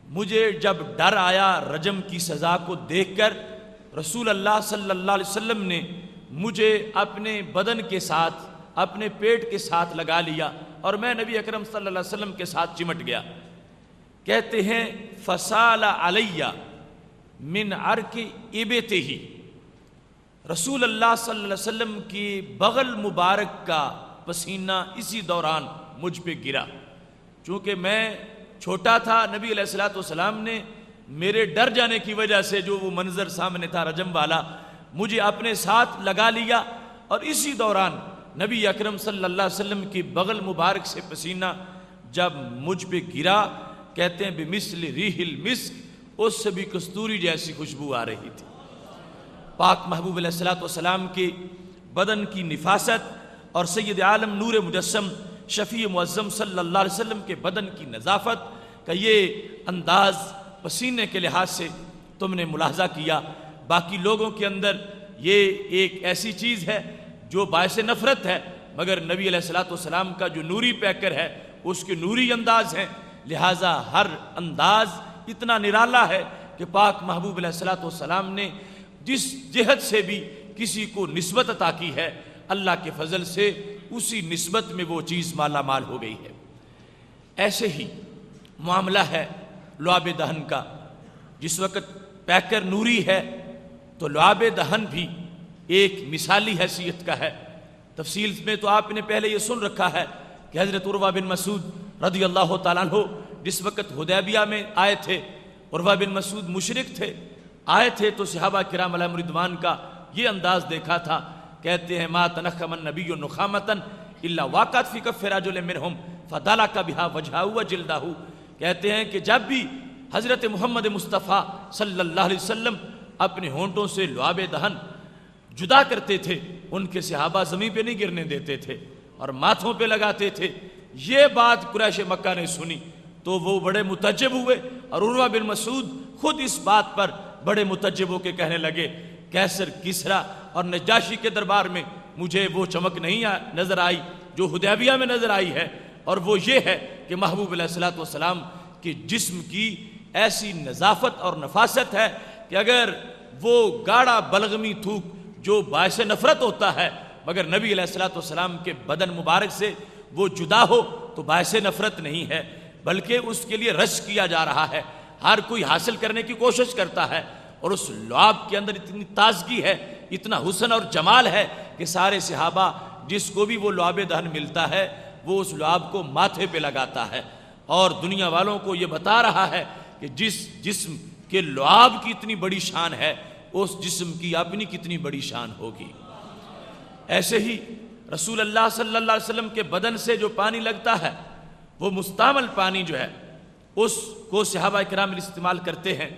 [SPEAKER 1] مجھے جب ڈر آیا رجم کی سزا کو دیکھ کر، رسول اللہ صلی اللہ علیہ وسلم نے مجھے اپنے بدن کے ساتھ اپنے پیٹ کے ساتھ لگا لیا اور میں نبی اکرم صلی اللہ علیہ وسلم کے ساتھ چمٹ گیا۔ کہتے ہیں فَسَالَ عَلَيَّ مِنْ عَرْقِ إِبْتِهِ، رسول اللہ صلی اللہ علیہ وسلم کی بغل مبارک کا پسینہ اسی دوران مجھ پہ گرا۔ چونکہ میں چھوٹا تھا، نبی علیہ الصلوۃ والسلام نے میرے ڈر جانے کی وجہ سے جو وہ منظر سامنے تھا رجم والا، مجھے اپنے ساتھ لگا لیا، اور اسی دوران نبی اکرم صلی اللہ علیہ وسلم کی بغل مبارک سے پسینہ جب مجھ پہ گرا، کہتے ہیں بمثل ریح المسک، اس سے بھی کستوری جیسی خوشبو آ رہی تھی۔ پاک محبوب علیہ الصلوۃ والسلام کے بدن کی نفاست اور سید عالم نور مجسم شفیع معظم صلی اللہ علیہ وسلم کے بدن کی نظافت کا یہ انداز پسینے کے لحاظ سے تم نے ملاحظہ کیا۔ باقی لوگوں کے اندر یہ ایک ایسی چیز ہے جو باعث نفرت ہے، مگر نبی علیہ الصلوۃ والسلام کا جو نوری پیکر ہے اس کے نوری انداز ہیں، لہٰذا ہر انداز اتنا نرالا ہے کہ پاک محبوب علیہ الصلوۃ والسلام نے جس جہت سے بھی کسی کو نسبت عطا کی ہے، اللہ کے فضل سے اسی نسبت میں وہ چیز مالا مال ہو گئی ہے۔ ایسے ہی معاملہ ہے لعاب دہن کا۔ جس وقت پیکر نوری ہے تو لعاب دہن بھی ایک مثالی حیثیت کا ہے۔ تفصیل میں تو آپ نے پہلے یہ سن رکھا ہے کہ حضرت عروہ بن مسعود رضی اللہ تعالیٰ عنہ جس وقت حدیبیہ میں آئے تھے، عروہ بن مسعود مشرک تھے، آئے تھے تو صحابہ کرام علیہم رضوان کا یہ انداز دیکھا تھا، کہتے ہیں ما تنخم النبی نخامتا الا واقعت فی کف رجل منہم فدلک بہا وجہہ وجلدہ، کہتے ہیں کہ جب بھی حضرت محمد مصطفیٰ صلی اللہ علیہ وسلم اپنے ہونٹوں سے لعاب دہن جدا کرتے تھے، ان کے صحابہ زمین پہ نہیں گرنے دیتے تھے اور ماتھوں پہ لگاتے تھے۔ یہ بات قریش مکہ نے سنی تو وہ بڑے متعجب ہوئے، اور عروہ بن مسعود خود اس بات پر بڑے متعجب ہو کے کہنے لگے کیسر کسرا اور نجاشی کے دربار میں مجھے وہ چمک نہیں نظر آئی جو حدیبیہ میں نظر آئی ہے، اور وہ یہ ہے کہ محبوب علیہ الصلوۃ والسلام کے جسم کی ایسی نظافت اور نفاست ہے کہ اگر وہ گاڑھا بلغمی تھوک جو باعث نفرت ہوتا ہے، مگر نبی علیہ الصلوۃ والسلام کے بدن مبارک سے وہ جدا ہو تو باعث نفرت نہیں ہے، بلکہ اس کے لیے رشک کیا جا رہا ہے۔ ہر کوئی حاصل کرنے کی کوشش کرتا ہے، اور اس لعاب کے اندر اتنی تازگی ہے، اتنا حسن اور جمال ہے کہ سارے صحابہ جس کو بھی وہ لعاب دہن ملتا ہے وہ اس لعاب کو ماتھے پہ لگاتا ہے، اور دنیا والوں کو یہ بتا رہا ہے کہ جس جسم کے لعاب کی اتنی بڑی شان ہے اس جسم کی اپنی کتنی بڑی شان ہوگی۔ ایسے ہی رسول اللہ صلی اللہ علیہ وسلم کے بدن سے جو پانی لگتا ہے وہ مستعمل پانی جو ہے اس کو صحابہ کرام استعمال کرتے ہیں،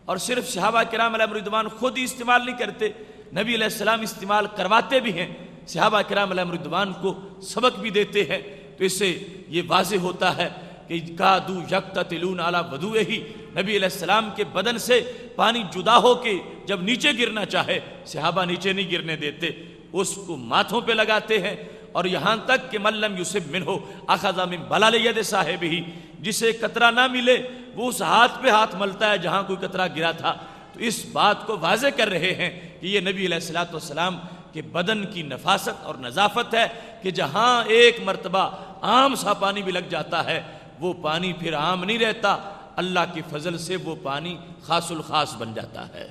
[SPEAKER 1] اور صرف صحابہ کرام علیہم رضوان خود ہی استعمال نہیں کرتے، نبی علیہ السلام استعمال کرواتے بھی ہیں، صحابہ کرام علیہم رضوان کو سبق بھی دیتے ہیں۔ تو اس سے یہ واضح ہوتا ہے کہ کادو یقتتلون علی وضوئہ، نبی علیہ السلام کے بدن سے پانی جدا ہو کے جب نیچے گرنا چاہے صحابہ نیچے نہیں گرنے دیتے، اس کو ماتھوں پہ لگاتے ہیں، اور یہاں تک کہ من لم یصب منہ اخذ من بلال ید صاحبہ، جسے قطرہ نہ ملے وہ اس ہاتھ پہ ہاتھ ملتا ہے جہاں کوئی قطرہ گرا تھا۔ تو اس بات کو واضح کر رہے ہیں کہ یہ نبی علیہ الصلوۃ والسلام کے بدن کی نفاست اور نظافت ہے کہ جہاں ایک مرتبہ عام سا پانی بھی لگ جاتا ہے وہ پانی پھر عام نہیں رہتا، اللہ کی فضل سے وہ پانی خاص الخاص بن جاتا ہے۔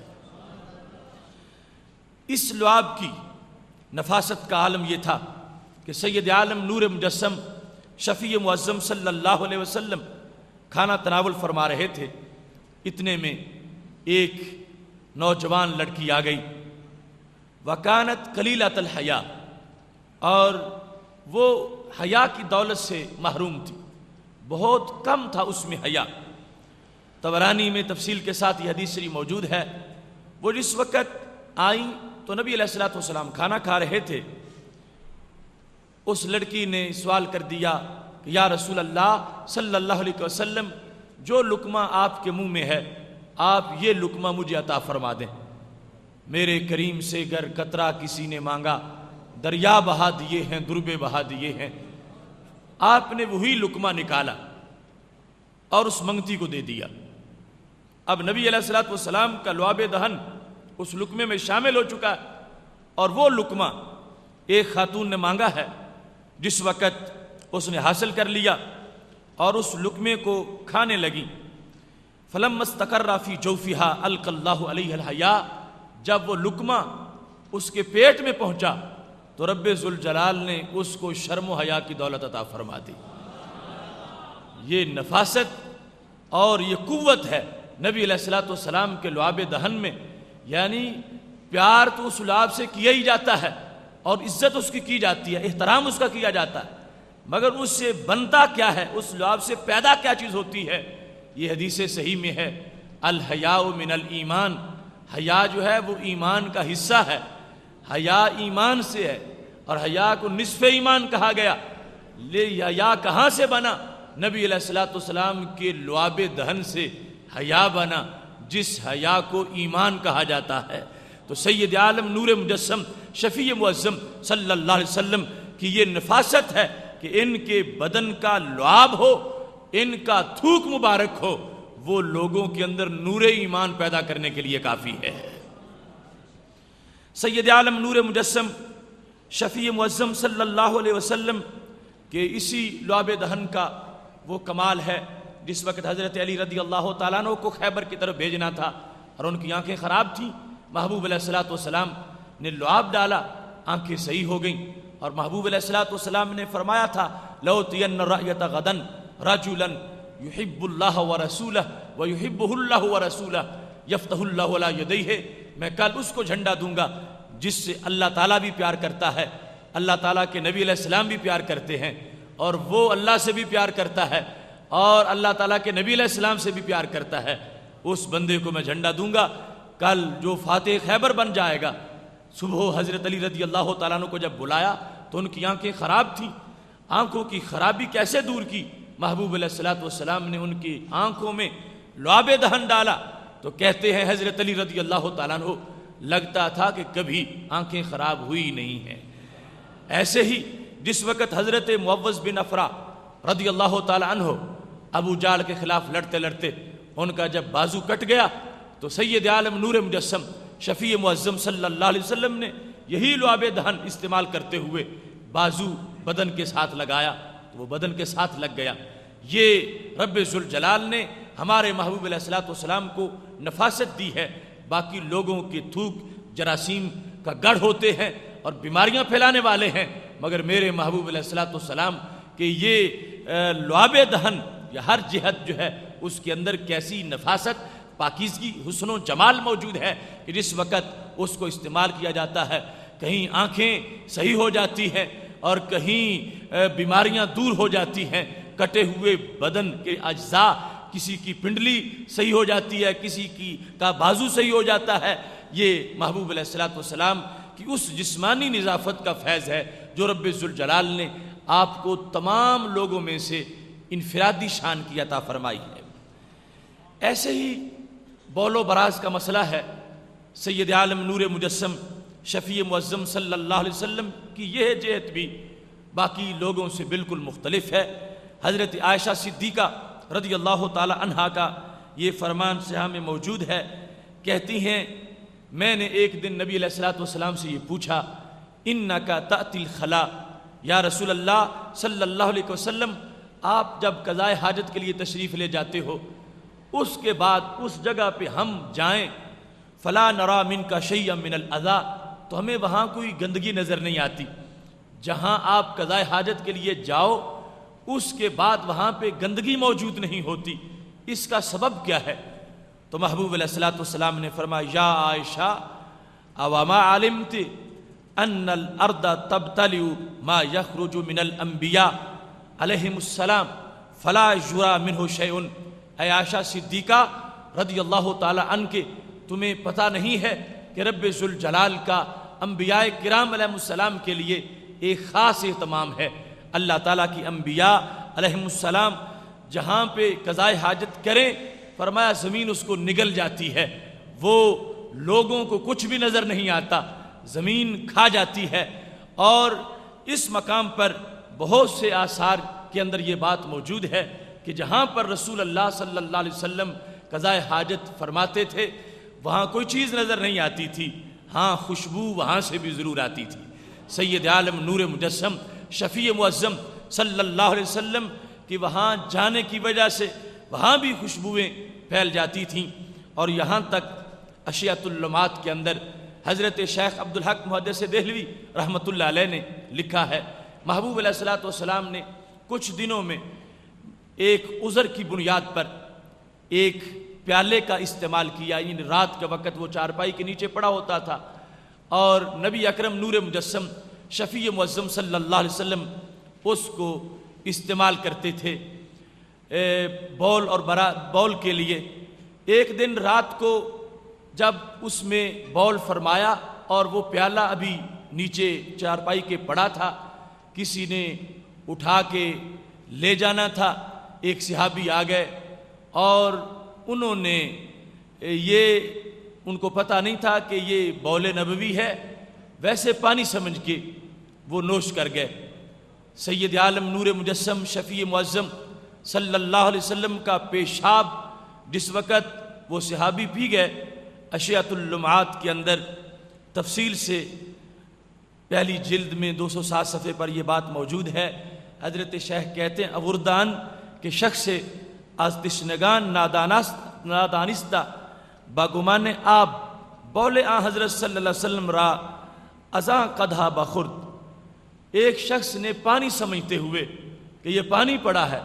[SPEAKER 1] اس لعاب کی نفاست کا عالم یہ تھا کہ سید عالم نور مجسم شفیع معظم صلی اللہ علیہ وسلم کھانا تناول فرما رہے تھے، اتنے میں ایک نوجوان لڑکی آ گئی، وکانت قلیلۃ الحیا، اور وہ حیا کی دولت سے محروم تھی، بہت کم تھا اس میں حیا۔ طبرانی میں تفصیل کے ساتھ یہ حدیث شریف موجود ہے۔ وہ جس وقت آئیں تو نبی علیہ الصلوۃ والسلام کھانا کھا رہے تھے، اس لڑکی نے سوال کر دیا کہ یا رسول اللہ صلی اللہ علیہ وسلم، جو لقمہ آپ کے منہ میں ہے آپ یہ لقمہ مجھے عطا فرما دیں، میرے کریم سے گر قطرہ کسی نے مانگا دریا بہا دیے ہیں، دربے بہا دیے ہیں۔ آپ نے وہی لقمہ نکالا اور اس منگتی کو دے دیا۔ اب نبی علیہ الصلوۃ والسلام کا لعاب دہن اس لقمے میں شامل ہو چکا ہے، اور وہ لقمہ ایک خاتون نے مانگا ہے، جس وقت اس نے حاصل کر لیا اور اس لقمے کو کھانے لگی، فلما استقر فی جوفہا القی اللہ علیہ الحیا، جب وہ لقمہ اس کے پیٹ میں پہنچا تو رب ذوالجلال نے اس کو شرم و حیا کی دولت عطا فرما دی۔ یہ نفاست اور یہ قوت ہے نبی علیہ الصلوۃ والسلام کے لعاب دہن میں، یعنی پیار تو اس لعاب سے کیا ہی جاتا ہے، اور عزت اس کی جاتی ہے، احترام اس کا کیا جاتا ہے، مگر اس سے بنتا کیا ہے، اس لعاب سے پیدا کیا چیز ہوتی ہے؟ یہ حدیث صحیح میں ہے، الحیاء من الایمان، حیا جو ہے وہ ایمان کا حصہ ہے، حیا ایمان سے ہے، اور حیا کو نصف ایمان کہا گیا۔ حیا کہاں سے بنا؟ نبی علیہ الصلوۃ والسلام کے لعاب دہن سے حیا بنا، جس حیا کو ایمان کہا جاتا ہے۔ تو سید عالم نور مجسم شفیع معظم صلی اللہ علیہ وسلم کی یہ نفاست ہے کہ ان کے بدن کا لعاب ہو، ان کا تھوک مبارک ہو، وہ لوگوں کے اندر نور ایمان پیدا کرنے کے لیے کافی ہے۔ سید عالم نور مجسم شفیع معظم صلی اللہ علیہ وسلم کے اسی لعاب دہن کا وہ کمال ہے جس وقت حضرت علی رضی اللہ تعالیٰ عنہ کو خیبر کی طرف بھیجنا تھا اور ان کی آنکھیں خراب تھیں، محبوب علیہ الصلوۃ والسلام نے لعاب ڈالا، آنکھیں صحیح ہو گئیں، اور محبوب علیہ الصلوۃ والسلام نے فرمایا تھا لَأُوتِيَنَّ الرَّأْيَةَ غَدًا رَجُلًا يُحِبُّ اللَّهَ وَرَسُولَهُ وَيُحِبُّهُ اللَّهُ وَرَسُولَهُ يَفْتَحُ اللَّهُ عَلَىٰ يَدَيْهِ، میں کل اس کو جھنڈا دوں گا جس سے اللہ تعالیٰ بھی پیار کرتا ہے، اللہ تعالیٰ کے نبی علیہ السلام بھی پیار کرتے ہیں، اور وہ اللہ سے بھی پیار کرتا ہے اور اللہ تعالیٰ کے نبی علیہ السلام سے بھی پیار کرتا ہے۔ اس بندے کو میں جھنڈا دوں گا، کل جو فاتح خیبر بن جائے گا۔ صبح حضرت علی رضی اللہ تعالیٰ عنہ کو جب بلایا تو ان کی آنکھیں خراب تھیں، آنکھوں کی خرابی کیسے دور کی؟ محبوب علیہ الصلوۃ والسلام نے ان کی آنکھوں میں لعاب دہن ڈالا، تو کہتے ہیں حضرت علی رضی اللہ تعالیٰ عنہ لگتا تھا کہ کبھی آنکھیں خراب ہوئی نہیں ہیں۔ ایسے ہی جس وقت حضرت معوذ بن افرا رضی اللہ تعالیٰ عنہ ابو جہل کے خلاف لڑتے لڑتے ان کا جب بازو کٹ گیا تو سید عالم نور مجسم شفیع معظم صلی اللہ علیہ وسلم نے یہی لعاب دہن استعمال کرتے ہوئے بازو بدن کے ساتھ لگایا تو وہ بدن کے ساتھ لگ گیا۔ یہ رب ذوالجلال نے ہمارے محبوب علیہ الصلوۃ والسلام کو نفاست دی ہے۔ باقی لوگوں کے تھوک جراثیم کا گڑھ ہوتے ہیں اور بیماریاں پھیلانے والے ہیں، مگر میرے محبوب علیہ الصلوۃ والسلام کہ یہ لعاب دہن یا ہر جہت جو ہے اس کے اندر کیسی نفاست، پاکیزگی، حسن و جمال موجود ہے کہ جس وقت اس کو استعمال کیا جاتا ہے کہیں آنکھیں صحیح ہو جاتی ہیں اور کہیں بیماریاں دور ہو جاتی ہیں، کٹے ہوئے بدن کے اجزاء، کسی کی پنڈلی صحیح ہو جاتی ہے، کسی کی کا بازو صحیح ہو جاتا ہے۔ یہ محبوب علیہ الصلوۃ والسلام کی اس جسمانی نظافت کا فیض ہے جو رب ذوالجلال نے آپ کو تمام لوگوں میں سے انفرادی شان کی عطا فرمائی ہے۔ ایسے ہی بول و براز کا مسئلہ ہے، سید عالم نور مجسم شفیع معظم صلی اللہ علیہ وسلم کی یہ جہت بھی باقی لوگوں سے بالکل مختلف ہے۔ حضرت عائشہ صدیقہ رضی اللہ تعالی عنہا کا یہ فرمان صحیح میں موجود ہے، کہتی ہیں میں نے ایک دن نبی علیہ الصلوۃ والسلام سے یہ پوچھا انک تأتی الخلاء، یا رسول اللہ صلی اللہ علیہ وسلم آپ جب قضائے حاجت کے لیے تشریف لے جاتے ہو اس کے بعد اس جگہ پہ ہم جائیں فلا نرا منک شیئا من الاذی، تو ہمیں وہاں کوئی گندگی نظر نہیں آتی۔ جہاں آپ قضائے حاجت کے لیے جاؤ اس کے بعد وہاں پہ گندگی موجود نہیں ہوتی، اس کا سبب کیا ہے؟ تو محبوب علیہ الصلوۃ والسلام نے فرمایا یا عائشہ اَوَمَا عَلِمْتِ أَنَّ الْأَرْضَ تَبْتَلِعُ مَا يَخْرُجُ مِنَ الْأَنْبِيَاءِ علیہم السلام فَلَا يُرَى مِنْهُ شَيْءٌ، اے عائشہ صدیقہ رضی اللہ تعالی عنہ کے تمہیں پتہ نہیں ہے کہ رب ذوالجلال کا انبیاء کرام علیہ السلام کے لیے ایک خاص اہتمام ہے۔ اللہ تعالیٰ کی انبیاء علیہم السلام جہاں پہ قضائے حاجت کریں فرمایا زمین اس کو نگل جاتی ہے، وہ لوگوں کو کچھ بھی نظر نہیں آتا، زمین کھا جاتی ہے۔ اور اس مقام پر بہت سے آثار کے اندر یہ بات موجود ہے کہ جہاں پر رسول اللہ صلی اللہ علیہ وسلم قضائے حاجت فرماتے تھے وہاں کوئی چیز نظر نہیں آتی تھی، ہاں خوشبو وہاں سے بھی ضرور آتی تھی۔ سید عالم نور مجسم شفیع معظم صلی اللہ علیہ وسلم کی وہاں جانے کی وجہ سے وہاں بھی خوشبوئیں پھیل جاتی تھیں، اور یہاں تک اشیاۃ اللمعات کے اندر حضرت شیخ عبدالحق محدث دہلوی رحمۃ اللہ علیہ نے لکھا ہے محبوب علیہ الصلوۃ والسلام نے کچھ دنوں میں ایک عذر کی بنیاد پر ایک پیالے کا استعمال کیا، یعنی رات کے وقت وہ چارپائی کے نیچے پڑا ہوتا تھا اور نبی اکرم نور مجسم شفیع معظم صلی اللہ علیہ وسلم اس کو استعمال کرتے تھے بول کے لیے۔ ایک دن رات کو جب اس میں بول فرمایا اور وہ پیالہ ابھی نیچے چارپائی کے پڑا تھا، کسی نے اٹھا کے لے جانا تھا، ایک صحابی آ گئے اور انہوں نے ان کو پتہ نہیں تھا کہ یہ بول نبوی ہے، ویسے پانی سمجھ کے وہ نوش کر گئے۔ سید عالم نور مجسم شفیع معظم صلی اللہ علیہ وسلم کا پیشاب جس وقت وہ صحابی پی گئے، اشعۃ اللمعات کے اندر تفصیل سے پہلی جلد میں 207 صفحے پر یہ بات موجود ہے۔ حضرت شیخ کہتے ہیں اوردان کہ شخص از تشنگان نادانستہ باگمان آب بول آن حضرت صلی اللہ علیہ وسلم را ازاں قدھا بخورد، ایک شخص نے پانی سمجھتے ہوئے کہ یہ پانی پڑا ہے،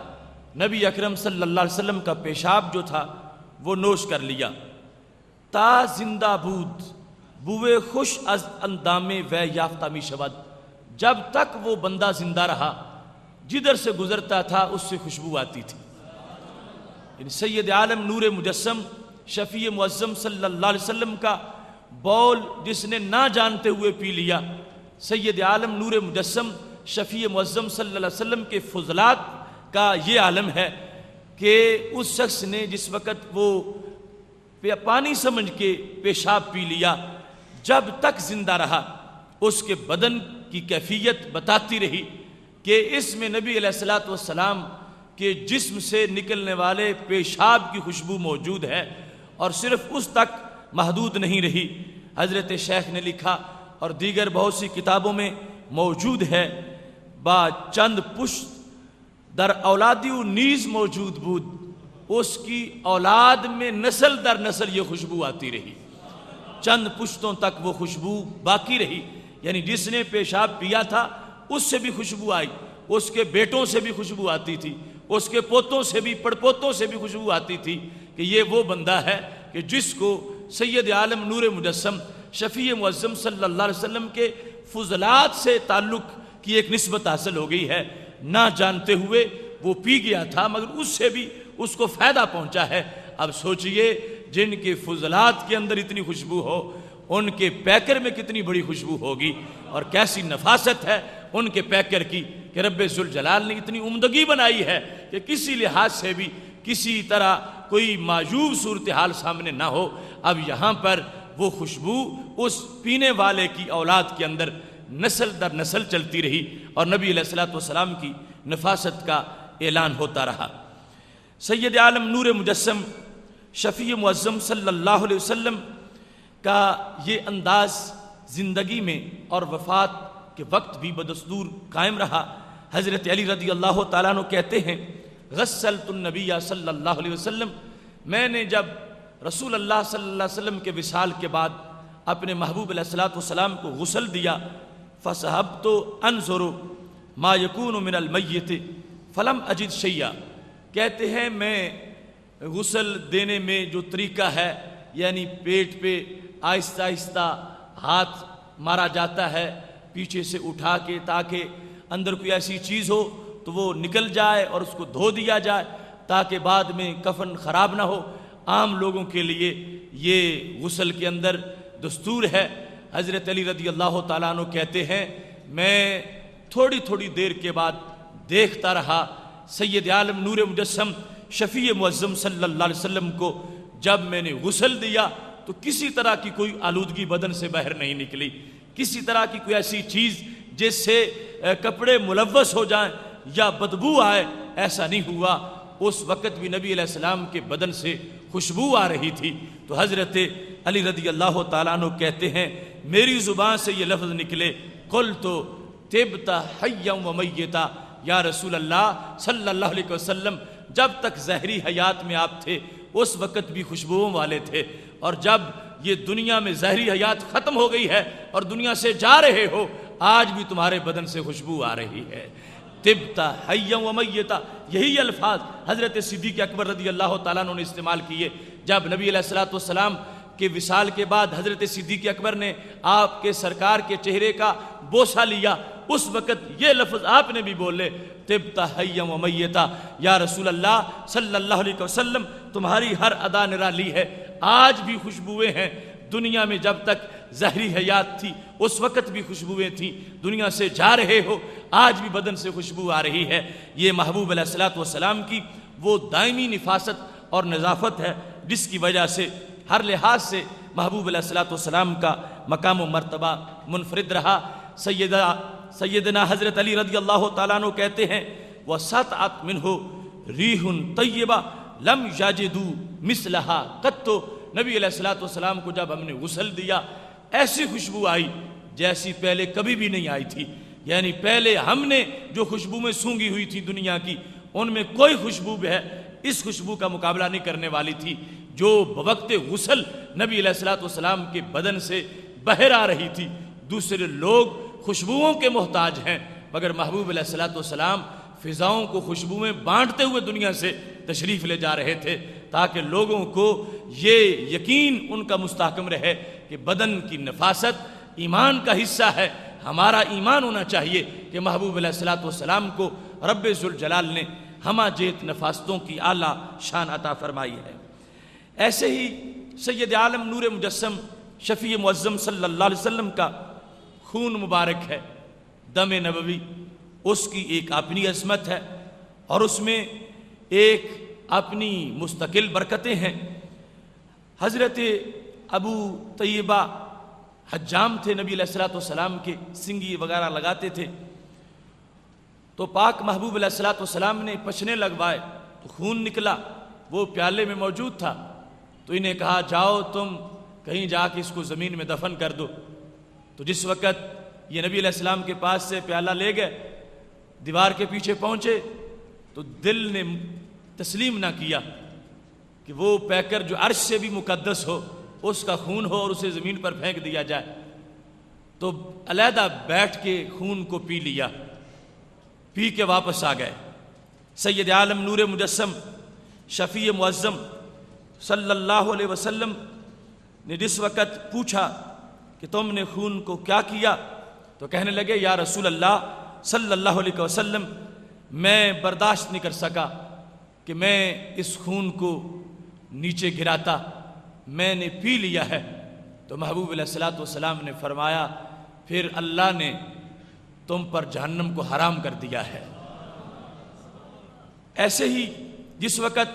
[SPEAKER 1] نبی اکرم صلی اللہ علیہ وسلم کا پیشاب جو تھا وہ نوش کر لیا۔ تا زندہ بود بوئے خوش از اندام و یافتہ می شود، جب تک وہ بندہ زندہ رہا جدھر سے گزرتا تھا اس سے خوشبو آتی تھی۔ یعنی سید عالم نور مجسم شفیع معظم صلی اللہ علیہ وسلم کا بول جس نے نہ جانتے ہوئے پی لیا، سید عالم نور مجسم شفیع معظم صلی اللہ علیہ وسلم کے فضلات کا یہ عالم ہے کہ اس شخص نے جس وقت وہ پانی سمجھ کے پیشاب پی لیا، جب تک زندہ رہا اس کے بدن کی کیفیت بتاتی رہی کہ اس میں نبی علیہ الصلوۃ والسلام کے جسم سے نکلنے والے پیشاب کی خوشبو موجود ہے، اور صرف اس تک محدود نہیں رہی۔ حضرت شیخ نے لکھا اور دیگر بہت سی کتابوں میں موجود ہے، با چند پشت در اولادی و نیز موجود بود، اس کی اولاد میں نسل در نسل یہ خوشبو آتی رہی، چند پشتوں تک وہ خوشبو باقی رہی۔ یعنی جس نے پیشاب پیا تھا اس سے بھی خوشبو آئی، اس کے بیٹوں سے بھی خوشبو آتی تھی، اس کے پوتوں سے بھی پڑپوتوں سے بھی خوشبو آتی تھی کہ یہ وہ بندہ ہے کہ جس کو سید عالم نور مجسم شفیع معظم صلی اللہ علیہ وسلم کے فضلات سے تعلق کی ایک نسبت حاصل ہو گئی ہے۔ نہ جانتے ہوئے وہ پی گیا تھا مگر اس سے بھی اس کو فائدہ پہنچا ہے۔ اب سوچئے جن کے فضلات کے اندر اتنی خوشبو ہو ان کے پیکر میں کتنی بڑی خوشبو ہوگی، اور کیسی نفاست ہے ان کے پیکر کی کہ رب ذوالجلال نے اتنی عمدگی بنائی ہے کہ کسی لحاظ سے بھی کسی طرح کوئی معجوب صورتحال سامنے نہ ہو۔ اب یہاں پر وہ خوشبو اس پینے والے کی اولاد کے اندر نسل در نسل چلتی رہی اور نبی علیہ الصلوۃ والسلام کی نفاست کا اعلان ہوتا رہا۔ سید عالم نور مجسم شفیع معظم صلی اللہ علیہ وسلم کا یہ انداز زندگی میں اور وفات کے وقت بھی بدستور قائم رہا۔ حضرت علی رضی اللہ تعالیٰ عنہ کہتے ہیں غسلت النبی صلی اللہ علیہ وسلم، میں نے جب رسول اللہ صلی اللہ علیہ وسلم کے وصال کے بعد اپنے محبوب علیہ الصلوۃ والسلام کو غسل دیا، فصحبت انظر ما یکون من المیت فلم اجد شیئا، کہتے ہیں میں غسل دینے میں جو طریقہ ہے یعنی پیٹ پہ آہستہ آہستہ ہاتھ مارا جاتا ہے پیچھے سے اٹھا کے تاکہ اندر کوئی ایسی چیز ہو تو وہ نکل جائے اور اس کو دھو دیا جائے تاکہ بعد میں کفن خراب نہ ہو، عام لوگوں کے لیے یہ غسل کے اندر دستور ہے۔ حضرت علی رضی اللہ تعالیٰ عنہ کہتے ہیں میں تھوڑی تھوڑی دیر کے بعد دیکھتا رہا سید عالم نور مجسم شفیع معظم صلی اللہ علیہ وسلم کو، جب میں نے غسل دیا تو کسی طرح کی کوئی آلودگی بدن سے باہر نہیں نکلی، کسی طرح کی کوئی ایسی چیز جس سے کپڑے ملوث ہو جائیں یا بدبو آئے، ایسا نہیں ہوا۔ اس وقت بھی نبی علیہ السلام کے بدن سے خوشبو آ رہی تھی۔ تو حضرت علی رضی اللہ تعالیٰ عنہ کہتے ہیں میری زبان سے یہ لفظ نکلے قلت طبت حیا و میتا، یا رسول اللہ صلی اللہ علیہ وسلم جب تک ظاہری حیات میں آپ تھے اس وقت بھی خوشبوؤں والے تھے، اور جب یہ دنیا میں ظاہری حیات ختم ہو گئی ہے اور دنیا سے جا رہے ہو آج بھی تمہارے بدن سے خوشبو آ رہی ہے۔ طبتا حیا و میتا، یہی الفاظ حضرت صدیق اکبر رضی اللہ تعالیٰ عنہ نے استعمال کیے جب نبی علیہ الصلوۃ والسلام کہ وصال کے بعد حضرت صدیق اکبر نے آپ کے سرکار کے چہرے کا بوسہ لیا، اس وقت یہ لفظ آپ نے بھی بولے، طبت حیا و میتا، یا رسول اللہ صلی اللہ علیہ وسلم تمہاری ہر ادا نرالی ہے، آج بھی خوشبوئیں ہیں، دنیا میں جب تک ظاہری حیات تھی اس وقت بھی خوشبوئیں تھیں، دنیا سے جا رہے ہو آج بھی بدن سے خوشبو آ رہی ہے۔ یہ محبوب علیہ الصلوۃ والسلام کی وہ دائمی نفاست اور نظافت ہے جس کی وجہ سے ہر لحاظ سے محبوب علیہ الصلوۃ والسلام کا مقام و مرتبہ منفرد رہا۔ سیدنا حضرت علی رضی اللہ تعالیٰ عنہ کہتے ہیں وَسَطْعَتْ مِنْهُ رِيحٌ طَيِّبَةٌ لَمْ يَجِدُوا مِثْلَهَا قَطُّ۔ نبی علیہ الصلوۃ والسلام کو جب ہم نے غسل دیا ایسی خوشبو آئی جیسی پہلے کبھی بھی نہیں آئی تھی، یعنی پہلے ہم نے جو خوشبو میں سونگھی ہوئی تھی دنیا کی ان میں کوئی خوشبو بھی ہے اس خوشبو کا مقابلہ نہیں کرنے والی تھی جو بوقت غسل نبی علیہ الصلوۃ والسلام کے بدن سے بہر آ رہی تھی۔ دوسرے لوگ خوشبوؤں کے محتاج ہیں مگر محبوب علیہ الصلوۃ والسلام فضاؤں کو خوشبوئیں بانٹتے ہوئے دنیا سے تشریف لے جا رہے تھے تاکہ لوگوں کو یہ یقین ان کا مستحکم رہے کہ بدن کی نفاست ایمان کا حصہ ہے۔ ہمارا ایمان ہونا چاہیے کہ محبوب علیہ الصلوۃ والسلام کو رب ذوالجلال نے ہمہ جیت نفاستوں کی اعلیٰ شان عطا فرمائی ہے۔ ایسے ہی سید عالم نور مجسم شفیع معظم صلی اللہ علیہ وسلم کا خون مبارک ہے، دم نبوی، اس کی ایک اپنی عظمت ہے اور اس میں ایک اپنی مستقل برکتیں ہیں۔ حضرت ابو طیبہ حجام تھے، نبی علیہ الصلوۃ والسلام کے سنگی وغیرہ لگاتے تھے، تو پاک محبوب علیہ الصلوۃ والسلام نے پچھنے لگوائے تو خون نکلا، وہ پیالے میں موجود تھا، تو انہیں کہا جاؤ تم کہیں جا کے اس کو زمین میں دفن کر دو۔ تو جس وقت یہ نبی علیہ السلام کے پاس سے پیالہ لے گئے، دیوار کے پیچھے پہنچے تو دل نے تسلیم نہ کیا کہ وہ پیکر جو عرش سے بھی مقدس ہو اس کا خون ہو اور اسے زمین پر پھینک دیا جائے، تو علیحدہ بیٹھ کے خون کو پی لیا، پی کے واپس آ گئے۔ سید عالم نور مجسم شفیع معظم صلی اللہ علیہ وسلم نے جس وقت پوچھا کہ تم نے خون کو کیا کیا، تو کہنے لگے یا رسول اللہ صلی اللہ علیہ وسلم میں برداشت نہیں کر سکا کہ میں اس خون کو نیچے گراتا، میں نے پی لیا ہے۔ تو محبوب علیہ الصلوۃ والسلام نے فرمایا پھر اللہ نے تم پر جہنم کو حرام کر دیا ہے۔ ایسے ہی جس وقت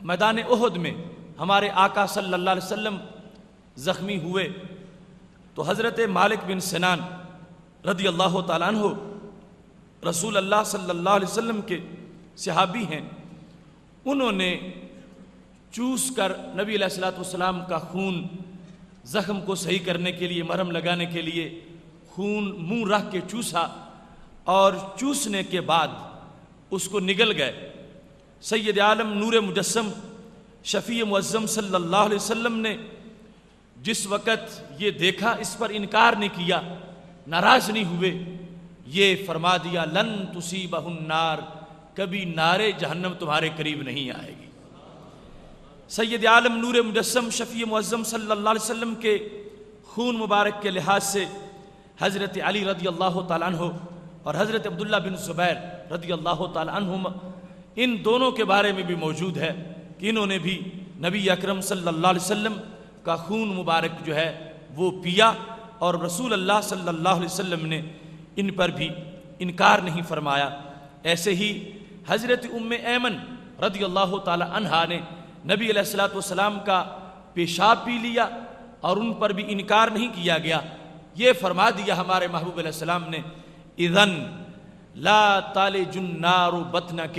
[SPEAKER 1] میدان احد میں ہمارے آقا صلی اللہ علیہ وسلم زخمی ہوئے تو حضرت مالک بن سنان رضی اللہ تعالیٰ عنہ رسول اللہ صلی اللہ علیہ وسلم کے صحابی ہیں، انہوں نے چوس کر نبی علیہ الصلوۃ والسلام کا خون زخم کو صحیح کرنے کے لیے، مرہم لگانے کے لیے خون منہ رکھ کے چوسا اور چوسنے کے بعد اس کو نگل گئے۔ سید عالم نور مجسم شفیع معظم صلی اللہ علیہ وسلم نے جس وقت یہ دیکھا اس پر انکار نہیں کیا، ناراض نہیں ہوئے، یہ فرما دیا لن تصیبہ النار، کبھی نار جہنم تمہارے قریب نہیں آئے گی۔ سید عالم نور مجسم شفیع معظم صلی اللہ علیہ وسلم کے خون مبارک کے لحاظ سے حضرت علی رضی اللہ تعالیٰ عنہ اور حضرت عبداللہ بن زبیر رضی اللہ تعالیٰ عنہم، ان دونوں کے بارے میں بھی موجود ہے کہ انہوں نے بھی نبی اکرم صلی اللہ علیہ وسلم کا خون مبارک جو ہے وہ پیا اور رسول اللہ صلی اللہ علیہ وسلم نے ان پر بھی انکار نہیں فرمایا۔ ایسے ہی حضرت ام ایمن رضی اللہ تعالی عنہا نے نبی علیہ الصلوۃ والسلام کا پیشاب پی لیا اور ان پر بھی انکار نہیں کیا گیا، یہ فرما دیا ہمارے محبوب علیہ السلام نے اذن لا تالج النار بطنک،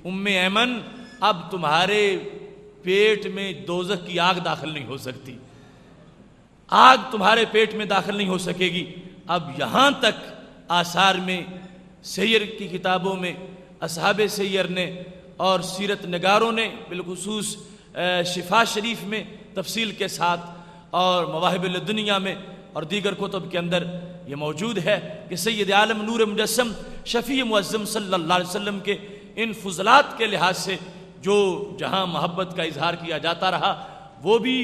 [SPEAKER 1] ام ایمن اب تمہارے پیٹ میں دوزخ کی آگ داخل نہیں ہو سکتی، آگ تمہارے پیٹ میں داخل نہیں ہو سکے گی۔ اب یہاں تک آثار میں، سیر کی کتابوں میں، اصحاب سیر نے اور سیرت نگاروں نے بالخصوص شفا شریف میں تفصیل کے ساتھ اور مواہب الدنیا میں اور دیگر کتب کے اندر یہ موجود ہے کہ سید عالم نور مجسم شفیع معظم صلی اللہ علیہ وسلم کے ان فضلات کے لحاظ سے جو جہاں محبت کا اظہار کیا جاتا رہا وہ بھی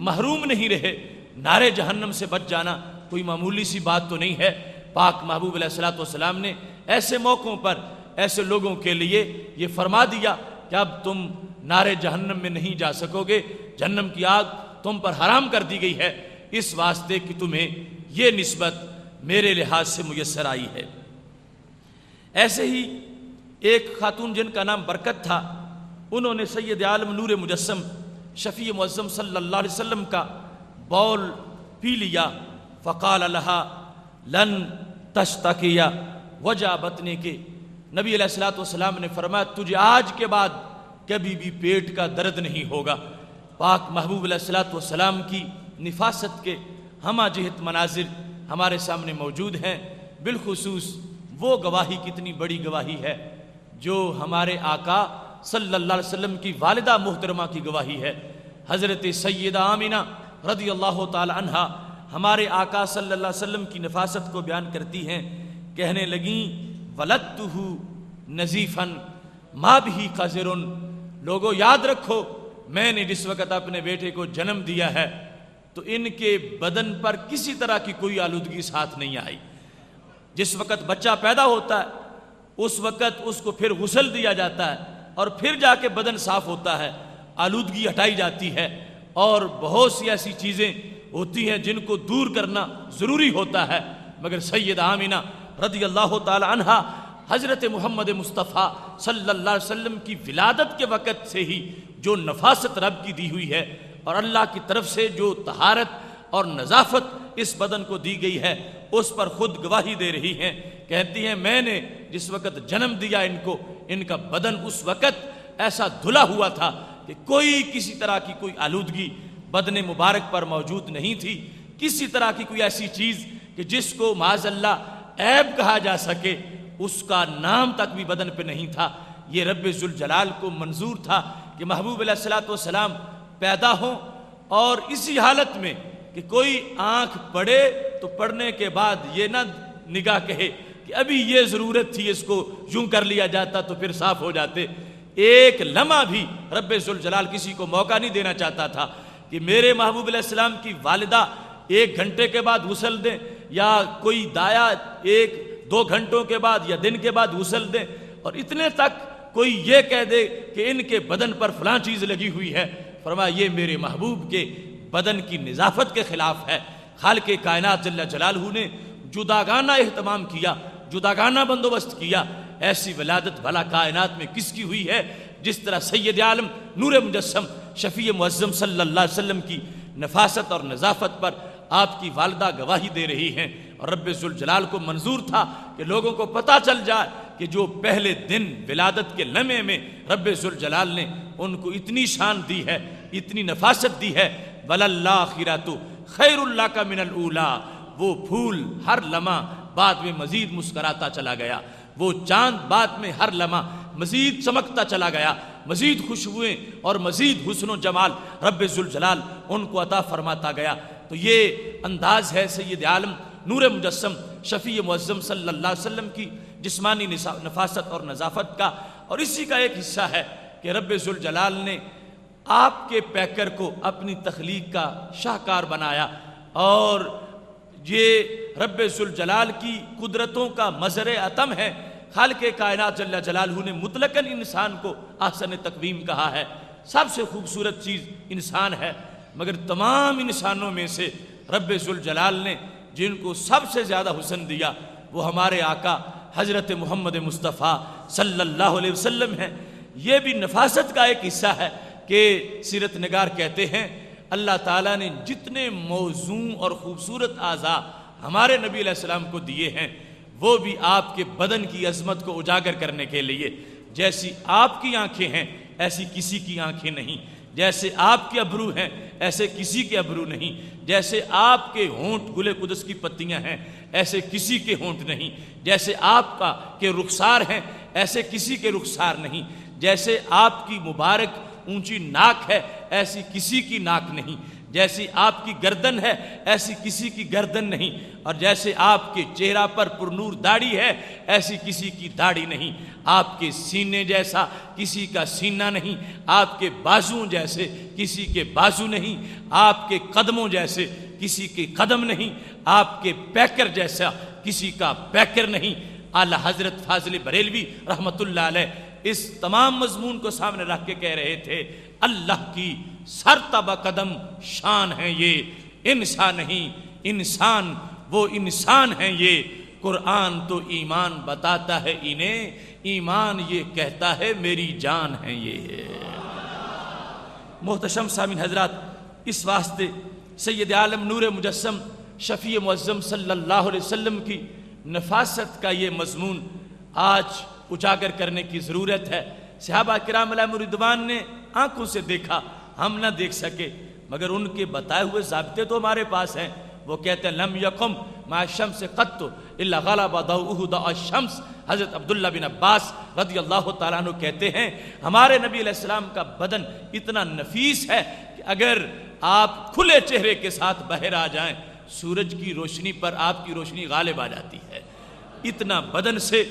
[SPEAKER 1] محروم نہیں رہے۔ نارے جہنم سے بچ جانا کوئی معمولی سی بات تو نہیں ہے۔ پاک محبوب علیہ الصلوۃ والسلام نے ایسے موقعوں پر ایسے لوگوں کے لیے یہ فرما دیا کہ اب تم نارے جہنم میں نہیں جا سکو گے، جہنم کی آگ تم پر حرام کر دی گئی ہے، اس واسطے کہ تمہیں یہ نسبت میرے لحاظ سے میسر آئی ہے۔ ایسے ہی ایک خاتون جن کا نام برکت تھا، انہوں نے سید عالم نور مجسم شفیع معظم صلی اللہ علیہ وسلم کا بول پی لیا۔ فقال لہا لن تشتکی وجع بطن کے، نبی علیہ الصلوۃ والسلام نے فرمایا تجھے آج کے بعد کبھی بھی پیٹ کا درد نہیں ہوگا۔ پاک محبوب علیہ الصلوۃ والسلام کی نفاست کے ہمہ جہت مناظر ہمارے سامنے موجود ہیں۔ بالخصوص وہ گواہی کتنی بڑی گواہی ہے جو ہمارے آقا صلی اللہ علیہ وسلم کی والدہ محترمہ کی گواہی ہے۔ حضرت سیدہ آمینہ رضی اللہ تعالی عنہا ہمارے آقا صلی اللہ علیہ وسلم کی نفاست کو بیان کرتی ہیں، کہنے لگیں ولدتہ نزیفا ما بہ قذر، لوگوں یاد رکھو میں نے جس وقت اپنے بیٹے کو جنم دیا ہے تو ان کے بدن پر کسی طرح کی کوئی آلودگی ساتھ نہیں آئی۔ جس وقت بچہ پیدا ہوتا ہے اس وقت اس کو پھر غسل دیا جاتا ہے اور پھر جا کے بدن صاف ہوتا ہے، آلودگی ہٹائی جاتی ہے، اور بہت سی ایسی چیزیں ہوتی ہیں جن کو دور کرنا ضروری ہوتا ہے، مگر سیدہ آمینہ رضی اللہ تعالی عنہا حضرت محمد مصطفیٰ صلی اللہ علیہ وسلم کی ولادت کے وقت سے ہی جو نفاست رب کی دی ہوئی ہے اور اللہ کی طرف سے جو طہارت اور نظافت اس بدن کو دی گئی ہے اس پر خود گواہی دے رہی ہیں، کہتی ہیں میں نے جس وقت جنم دیا ان کو، ان کا بدن اس وقت ایسا دھلا ہوا تھا کہ کوئی کسی طرح کی کوئی آلودگی بدن مبارک پر موجود نہیں تھی، کسی طرح کی کوئی ایسی چیز کہ جس کو معاذ اللہ عیب کہا جا سکے اس کا نام تک بھی بدن پہ نہیں تھا۔ یہ رب ذوالجلال کو منظور تھا کہ محبوب علیہ الصلوۃ والسلام پیدا ہوں اور اسی حالت میں کہ کوئی آنکھ پڑے تو پڑھنے کے بعد یہ نہ نگاہ کہے کہ ابھی یہ ضرورت تھی اس کو یوں کر لیا جاتا تو پھر صاف ہو جاتے۔ ایک لمحہ بھی رب ذوالجلال کسی کو موقع نہیں دینا چاہتا تھا کہ میرے محبوب علیہ السلام کی والدہ 1 گھنٹے کے بعد غسل دیں یا کوئی دایا 1-2 گھنٹوں کے بعد یا دن کے بعد غسل دیں، اور اتنے تک کوئی یہ کہہ دے کہ ان کے بدن پر فلاں چیز لگی ہوئی ہے۔ فرمایا یہ میرے محبوب کے بدن کی نظافت کے خلاف ہے۔ خالق کائنات جل جلالہ نے جداگانہ اہتمام کیا، جداگانہ بندوبست کیا۔ ایسی ولادت بھلا کائنات میں کس کی ہوئی ہے جس طرح سید عالم نور مجسم شفیع معظم صلی اللہ علیہ وسلم کی نفاست اور نظافت پر آپ کی والدہ گواہی دے رہی ہیں، اور رب ذوالجلال کو منظور تھا کہ لوگوں کو پتہ چل جائے کہ جو پہلے دن ولادت کے لمحے میں رب ذوالجلال نے ان کو اتنی شان دی ہے، اتنی نفاست دی ہے، وَلَلْآخِرَةُ خَيْرٌ لَكَ مِنَ الْأُولَىٰ، وہ پھول ہر لمحہ بعد میں مزید مسکراتا چلا گیا، وہ چاند بعد میں ہر لمحہ مزید چمکتا چلا گیا، مزید خوشبوئیں اور مزید حسن و جمال رب ذوالجلال ان کو عطا فرماتا گیا۔ تو یہ انداز ہے سید عالم نور مجسم شفیع معظم صلی اللہ علیہ وسلم کی جسمانی نفاست اور نظافت کا، اور اسی کا ایک حصہ ہے کہ رب ذوالجلال نے آپ کے پیکر کو اپنی تخلیق کا شاہکار بنایا، اور یہ رب ذوالجلال کی قدرتوں کا مظہر عتم ہے۔ خالق کائنات جل جلالہ نے مطلقاً انسان کو احسن تقویم کہا ہے، سب سے خوبصورت چیز انسان ہے، مگر تمام انسانوں میں سے رب ذوالجلال نے جن کو سب سے زیادہ حسن دیا وہ ہمارے آقا حضرت محمد مصطفیٰ صلی اللہ علیہ وسلم ہیں۔ یہ بھی نفاست کا ایک حصہ ہے کہ سیرت نگار کہتے ہیں اللہ تعالیٰ نے جتنے موزوں اور خوبصورت اعضاء ہمارے نبی علیہ السلام کو دیے ہیں وہ بھی آپ کے بدن کی عظمت کو اجاگر کرنے کے لیے۔ جیسی آپ کی آنکھیں ہیں ایسی کسی کی آنکھیں نہیں، جیسے آپ کے ابرو ہیں ایسے کسی کے ابرو نہیں، جیسے آپ کے ہونٹ گل قدس کی پتیاں ہیں ایسے کسی کے ہونٹ نہیں، جیسے آپ کے رخسار ہیں ایسے کسی کے رخسار نہیں، جیسے آپ کی مبارک اونچی ناک ہے ایسی کسی کی ناک نہیں، جیسی آپ کی گردن ہے ایسی کسی کی گردن نہیں، اور جیسے آپ کے چہرہ پر پرنور داڑھی ہے ایسی کسی کی داڑھی نہیں، آپ کے سینے جیسا کسی کا سینہ نہیں، آپ کے بازوؤں جیسے کسی کے بازو نہیں، آپ کے قدموں جیسے کسی کے قدم نہیں، آپ کے پیکر جیسا کسی کا پیکر نہیں۔ اعلیٰ حضرت فاضل بریلوی رحمت اللہ علیہ اس تمام مضمون کو سامنے رکھ کے کہہ رہے تھے، اللہ کی سرتبہ قدم شان ہے یہ، انسان نہیں، انسان وہ انسان ہیں یہ، قرآن تو ایمان بتاتا ہے انہیں، ایمان یہ کہتا ہے میری جان ہے یہ۔ محتشم سامعین حضرات، اس واسطے سید عالم نور مجسم شفیع معظم صلی اللہ علیہ وسلم کی نفاست کا یہ مضمون آج اجاگر کرنے کی ضرورت ہے۔ صحابہ کرام علیہم رضوان نے آنکھوں سے دیکھا، ہم نہ دیکھ سکے، مگر ان کے بتائے ہوئے ضابطے تو ہمارے پاس ہیں۔ وہ کہتے ہیں لم یقم مع الشمس قط الا غلب ضوءه ضوء الشمس۔ حضرت عبداللہ بن عباس رضی اللہ تعالیٰ عنہ کہتے ہیں ہمارے نبی علیہ السلام کا بدن اتنا نفیس ہے کہ اگر آپ کھلے چہرے کے ساتھ باہر آ جائیں سورج کی روشنی پر آپ کی روشنی غالب آ جاتی ہے، اتنا بدن سے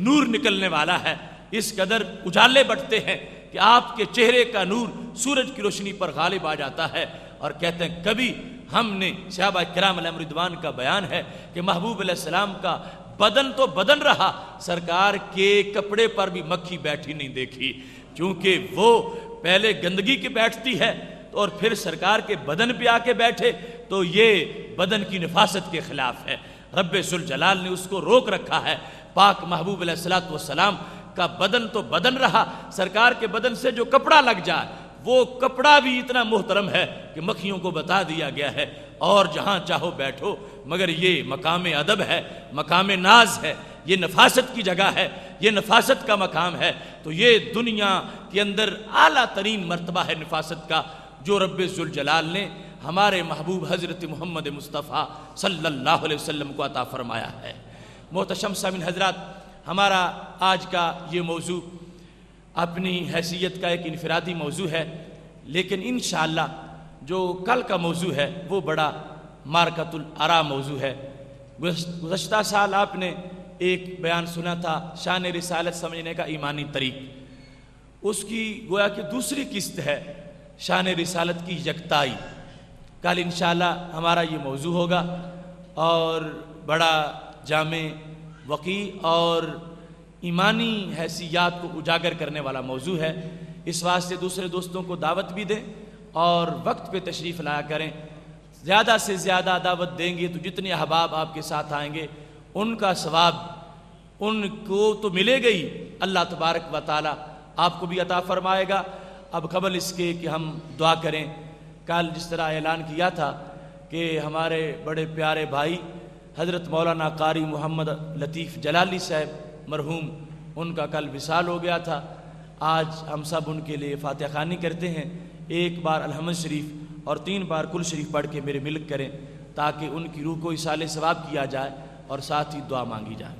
[SPEAKER 1] نور نکلنے والا ہے، اس قدر اجالے بٹتے ہیں کہ آپ کے چہرے کا نور سورج کی روشنی پر غالب آ جاتا ہے۔ اور کہتے ہیں کبھی ہم نے صحابہ کرام علیہم رضوان کا بیان ہے کہ محبوب علیہ السلام کا بدن تو بدن رہا، سرکار کے کپڑے پر بھی مکھی بیٹھی نہیں دیکھی، چونکہ وہ پہلے گندگی کی بیٹھتی ہے اور پھر سرکار کے بدن پہ آ کے بیٹھے تو یہ بدن کی نفاست کے خلاف ہے۔ رب ذوالجلال نے اس کو روک رکھا ہے۔ پاک محبوب علیہ السلام کا بدن تو بدن رہا، سرکار کے بدن سے جو کپڑا لگ جائے وہ کپڑا بھی اتنا محترم ہے کہ مکھیوں کو بتا دیا گیا ہے اور جہاں چاہو بیٹھو، مگر یہ مقام ادب ہے، مقام ناز ہے، یہ نفاست کی جگہ ہے، یہ نفاست کا مقام ہے۔ تو یہ دنیا کے اندر اعلیٰ ترین مرتبہ ہے نفاست کا، جو رب ذوالجلال نے ہمارے محبوب حضرت محمد مصطفیٰ صلی اللہ علیہ وسلم کو عطا فرمایا ہے۔ محتشم سامعین حضرات، ہمارا آج کا یہ موضوع اپنی حیثیت کا ایک انفرادی موضوع ہے، لیکن انشاءاللہ جو کل کا موضوع ہے وہ بڑا مارکۃ الآراء موضوع ہے۔ گزشتہ سال آپ نے ایک بیان سنا تھا شان رسالت سمجھنے کا ایمانی طریق، اس کی گویا کہ دوسری قسط ہے شان رسالت کی یکتائی۔ کل انشاءاللہ ہمارا یہ موضوع ہوگا اور بڑا جامع، وقیع اور ایمانی حیثیات کو اجاگر کرنے والا موضوع ہے۔ اس واسطے دوسرے دوستوں کو دعوت بھی دیں اور وقت پہ تشریف لایا کریں۔ زیادہ سے زیادہ دعوت دیں گے تو جتنے احباب آپ کے ساتھ آئیں گے ان کا ثواب ان کو تو ملے گا ہی، اللہ تبارک و تعالی آپ کو بھی عطا فرمائے گا۔ اب قبل اس کے کہ ہم دعا کریں، کل جس طرح اعلان کیا تھا کہ ہمارے بڑے پیارے بھائی حضرت مولانا قاری محمد لطیف جلالی صاحب مرحوم، ان کا کل وصال ہو گیا تھا۔ آج ہم سب ان کے لیے فاتحہ خوانی کرتے ہیں، ایک بار الحمد شریف اور 3 بار کل شریف پڑھ کے میرے ملک کریں تاکہ ان کی روح کو اصالِ ثواب کیا جائے اور ساتھ ہی دعا مانگی جائے۔